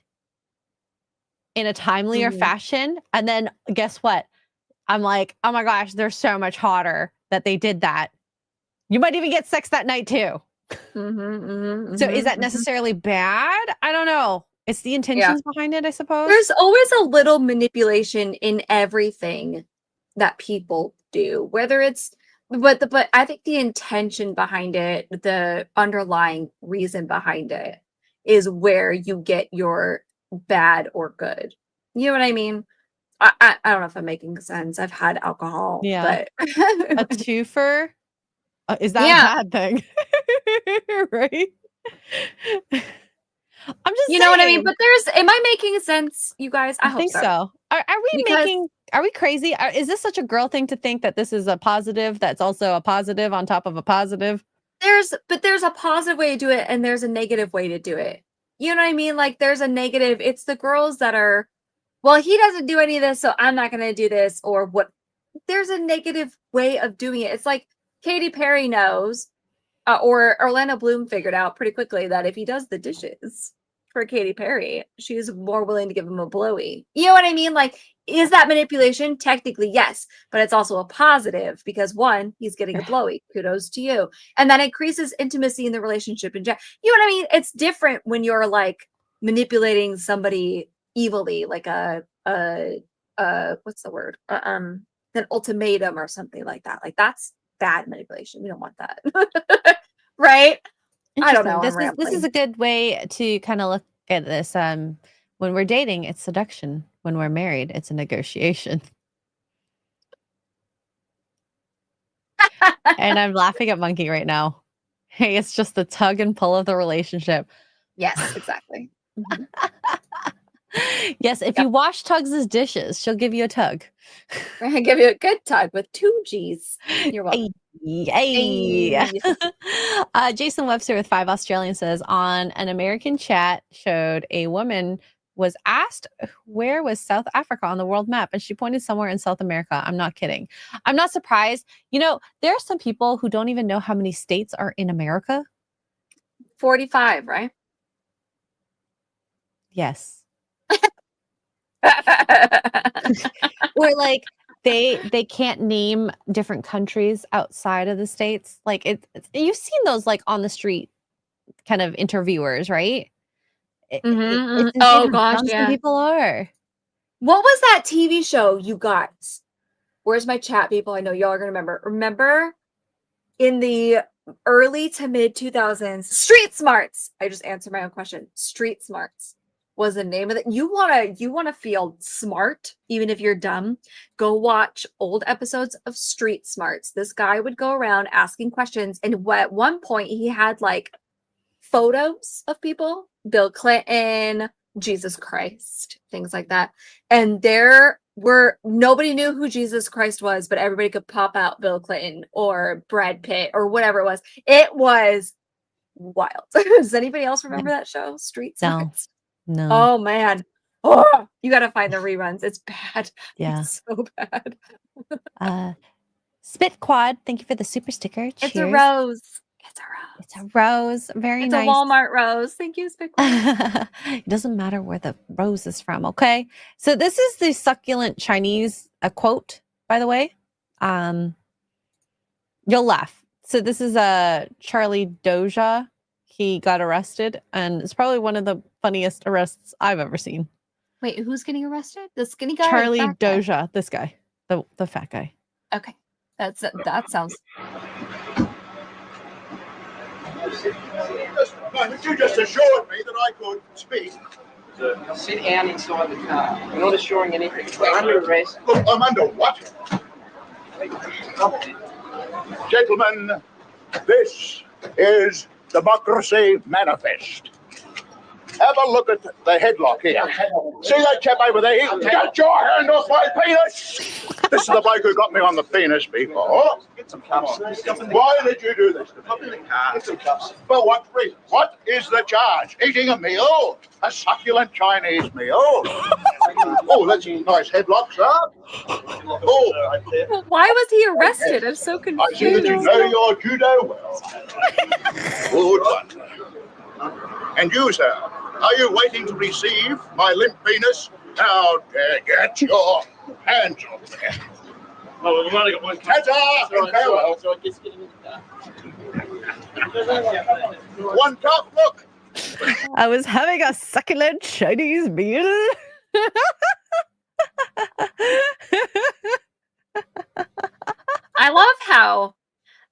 in a timelier fashion. And then guess what? I'm like, oh my gosh, they're so much hotter that they did that. You might even get sex that night too. So is that necessarily bad? I don't know. It's the intentions behind it, I suppose. There's always a little manipulation in everything that people do, whether it's but I think the intention behind it, the underlying reason behind it, is where you get your bad or good. You know what I mean? I don't know if I'm making sense. I've had alcohol, but a twofer is that a bad thing? Right? I'm just you saying. know what I mean? But am I making sense, you guys? I hope think so. Are we crazy? Is this such a girl thing to think that this is a positive that's also a positive on top of a positive? There's a positive way to do it and there's a negative way to do it. You know what I mean? Like, there's a negative. It's the girls that are, well, he doesn't do any of this, so I'm not going to do this, or what. There's a negative way of doing it. It's like Katy Perry knows, or Orlando Bloom figured out pretty quickly that if he does the dishes for Katy Perry, she's more willing to give him a blowy. You know what I mean? Like, is that manipulation? Technically, yes, but it's also a positive because, one, he's getting a blowy. Kudos to you. And that increases intimacy in the relationship. You know what I mean? It's different when you're like manipulating somebody evilly, like what's the word? An ultimatum or something like that. Like, that's bad manipulation. We don't want that. Right? I don't know. This is a good way to kind of look at this. When we're dating, it's seduction. When we're married, it's a negotiation. And I'm laughing at Monkey right now. Hey, it's just the tug and pull of the relationship. Yes, exactly. Yes, if you wash Tugs's dishes, she'll give you a tug. I give you a good tug with 2 G's. You're welcome. Hey. Jason Webster with 5 Australian says, on an American chat showed a woman was asked where was South Africa on the world map, and she pointed somewhere in South America. I'm not kidding. I'm not surprised. You know, there are some people who don't even know how many states are in America. 45, right? Yes. Or like they can't name different countries outside of the states. Like you've seen those like on the street kind of interviewers, right? Oh gosh, yeah. People are. What was that TV show, you guys? Where's my chat, people? I know y'all are gonna remember. Remember in the early to mid 2000s, Street Smarts. I just answered my own question. Street Smarts was the name of it. You wanna feel smart, even if you're dumb. Go watch old episodes of Street Smarts. This guy would go around asking questions, and at one point he had like photos of people, Bill Clinton, Jesus Christ, things like that. And nobody knew who Jesus Christ was, but everybody could pop out Bill Clinton or Brad Pitt or whatever it was. It was wild. Does anybody else remember that show, Street Smarts? No. Oh man. Oh, you got to find the reruns. It's bad. Yeah. It's so bad. Spit Quad, thank you for the super sticker. Cheers. It's a rose. It's a rose. It's a rose. Very It's nice. a Walmart rose. Thank you, Spit Quad. It doesn't matter where the rose is from, okay? So this is the succulent Chinese quote, by the way. You'll laugh. So this is Charlie Doja. He got arrested, and it's probably one of the funniest arrests I've ever seen. Wait, who's getting arrested? The skinny guy? Charlie or the fat guy? Doja, this guy, the fat guy. Okay, that sounds. You just assured me that I could speak. Sit down inside the car. We're not assuring anything. We're under arrest. Look, I'm under what? Gentlemen, this is Democracy Manifest. Have a look at the headlock here. See that chap over there? Get your hand off my penis! This is the bloke who got me on the penis before. Get some cups. Why did you do this? Pop in the car. Get some cups. For what reason? What is the charge? Eating a meal? A succulent Chinese meal? Oh, that's a nice headlock, sir. Oh, Well, why was he arrested? I'm so confused. I see that you know your judo well. Good one. And you, sir, are you waiting to receive my limp penis? Now, get your hands off there. Oh, we've only got one. Ta-ta! And farewell. So I guess get him in the car. One cup, look. I was having a succulent Chinese meal. I love how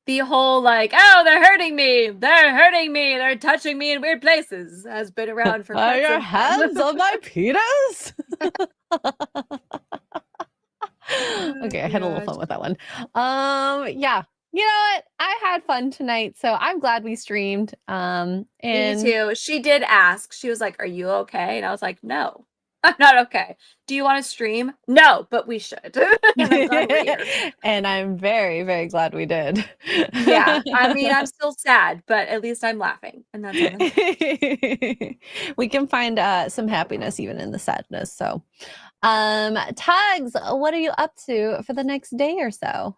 the whole like, oh, they're hurting me, they're touching me in weird places has been around for Are quite your some time. hands on my penis? Okay, I had a little fun with that one. Yeah. You know what? I had fun tonight, so I'm glad we streamed. And Me too. She did ask. She was like, "Are you okay?" And I was like, "No, I'm not okay. Do you want to stream?" "No, but we should." And I'm glad we're here. And I'm very, very glad we did. Yeah, I mean, I'm still sad, but at least I'm laughing, and that's all that matters. We can find some happiness even in the sadness. So, Tugs, what are you up to for the next day or so?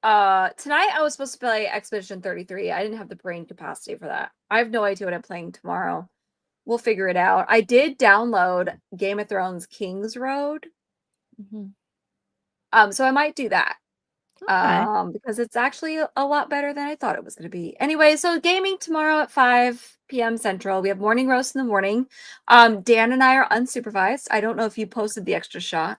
Tonight I was supposed to play Expedition 33. I didn't have the brain capacity for that. I have no idea what I'm playing tomorrow. We'll figure it out. I did download Game of Thrones King's Road. So I might do that. Okay. Because it's actually a lot better than I thought it was going to be. Anyway, so gaming tomorrow at 5 p.m. Central. We have morning roast in the morning. Dan and I are unsupervised. I don't know if you posted the extra shot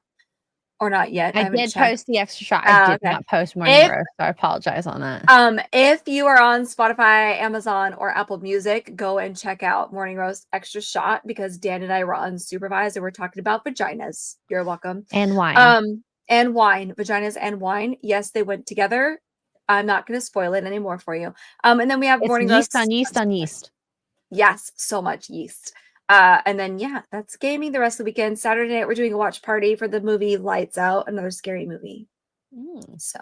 or not yet. I haven't did checked. post the extra shot. I did okay. not post morning If- roast, so I apologize on that. If you are on Spotify, Amazon, or Apple Music, go and check out Morning Roast Extra Shot because Dan and I were unsupervised and we're talking about vaginas. You're welcome. And wine. And wine. Vaginas and wine. Yes, they went together. I'm not going to spoil it anymore for you. And then we have It's Morning yeast Roast. on yeast on yeast. Yes, so much yeast. And then, yeah, that's gaming the rest of the weekend. Saturday night, we're doing a watch party for the movie Lights Out, another scary movie. So,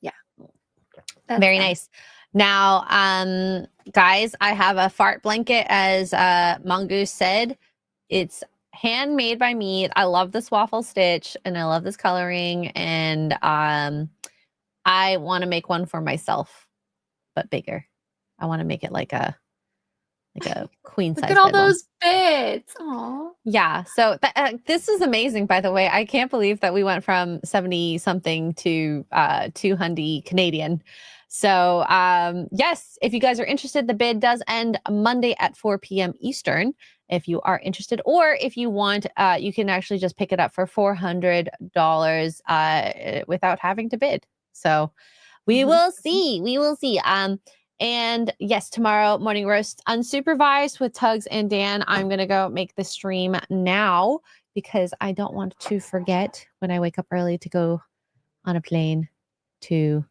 yeah. That's Very that. nice. Now, guys, I have a fart blanket, as Mongoose said. It's handmade by me. I love this waffle stitch and I love this coloring. And I want to make one for myself, but bigger. I want to make it like a queen size. Look at all bed one. those bits. Aw. Yeah. So this is amazing, by the way. I can't believe that we went from 70 something to 200 Canadian. So yes, if you guys are interested, the bid does end Monday at 4 p.m. Eastern. If you are interested, or if you want, you can actually just pick it up for $400 without having to bid. So we will see. We will see. And yes, tomorrow morning roast unsupervised with Tugs and Dan. I'm going to go make the stream now because I don't want to forget when I wake up early to go on a plane to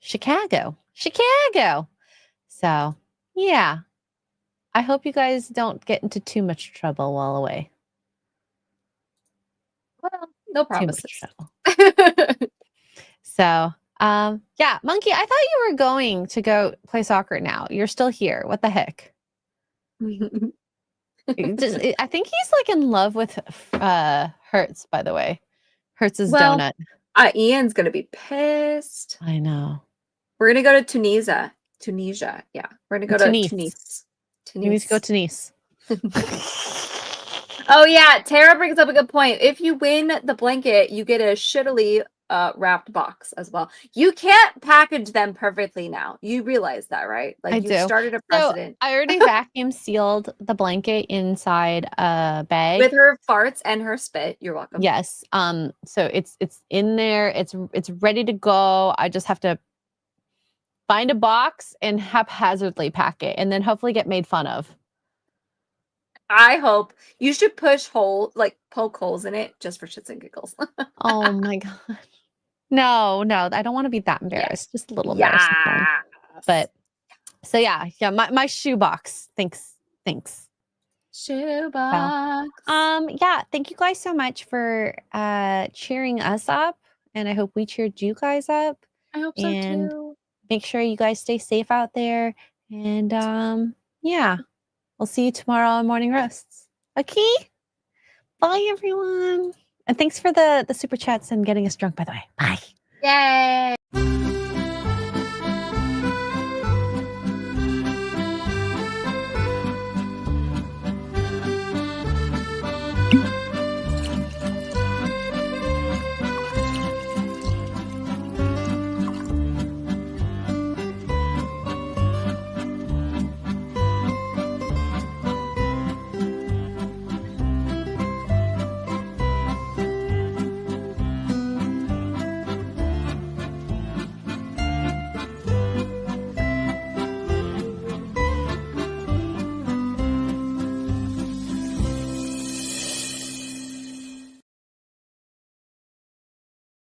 Chicago. So yeah, I hope you guys don't get into too much trouble while away. Well, no Too much promises. trouble. So yeah, Monkey, I thought you were going to go play soccer now. You're still here. What the heck? I think he's like in love with Hertz, by the way. Hertz's Well, donut. Ian's gonna be pissed. I know. We're gonna go to Tunisia. Yeah. We're gonna go to Tunis. Tunis. You need to go to Nice. Oh yeah, Tara brings up a good point. If you win the blanket, you get a shittily wrapped box as well. You can't package them perfectly now. You realize that, right? Like I you've do. started a precedent. So I already vacuum sealed the blanket inside a bag with her farts and her spit. You're welcome. Yes. So it's in there. It's ready to go. I just have to find a box and haphazardly pack it, and then hopefully get made fun of. I hope you should poke holes in it just for shits and giggles. Oh my god. No, I don't want to be that embarrassed. Just a little embarrassing. But so yeah, my shoe box. Thanks. Shoebox. Yeah, thank you guys so much for cheering us up, and I hope we cheered you guys up. I hope so too. Make sure you guys stay safe out there, and yeah, we'll see you tomorrow on Morning Roasts. Okay, bye everyone, and thanks for the super chats and getting us drunk, by the way. Bye. Yay.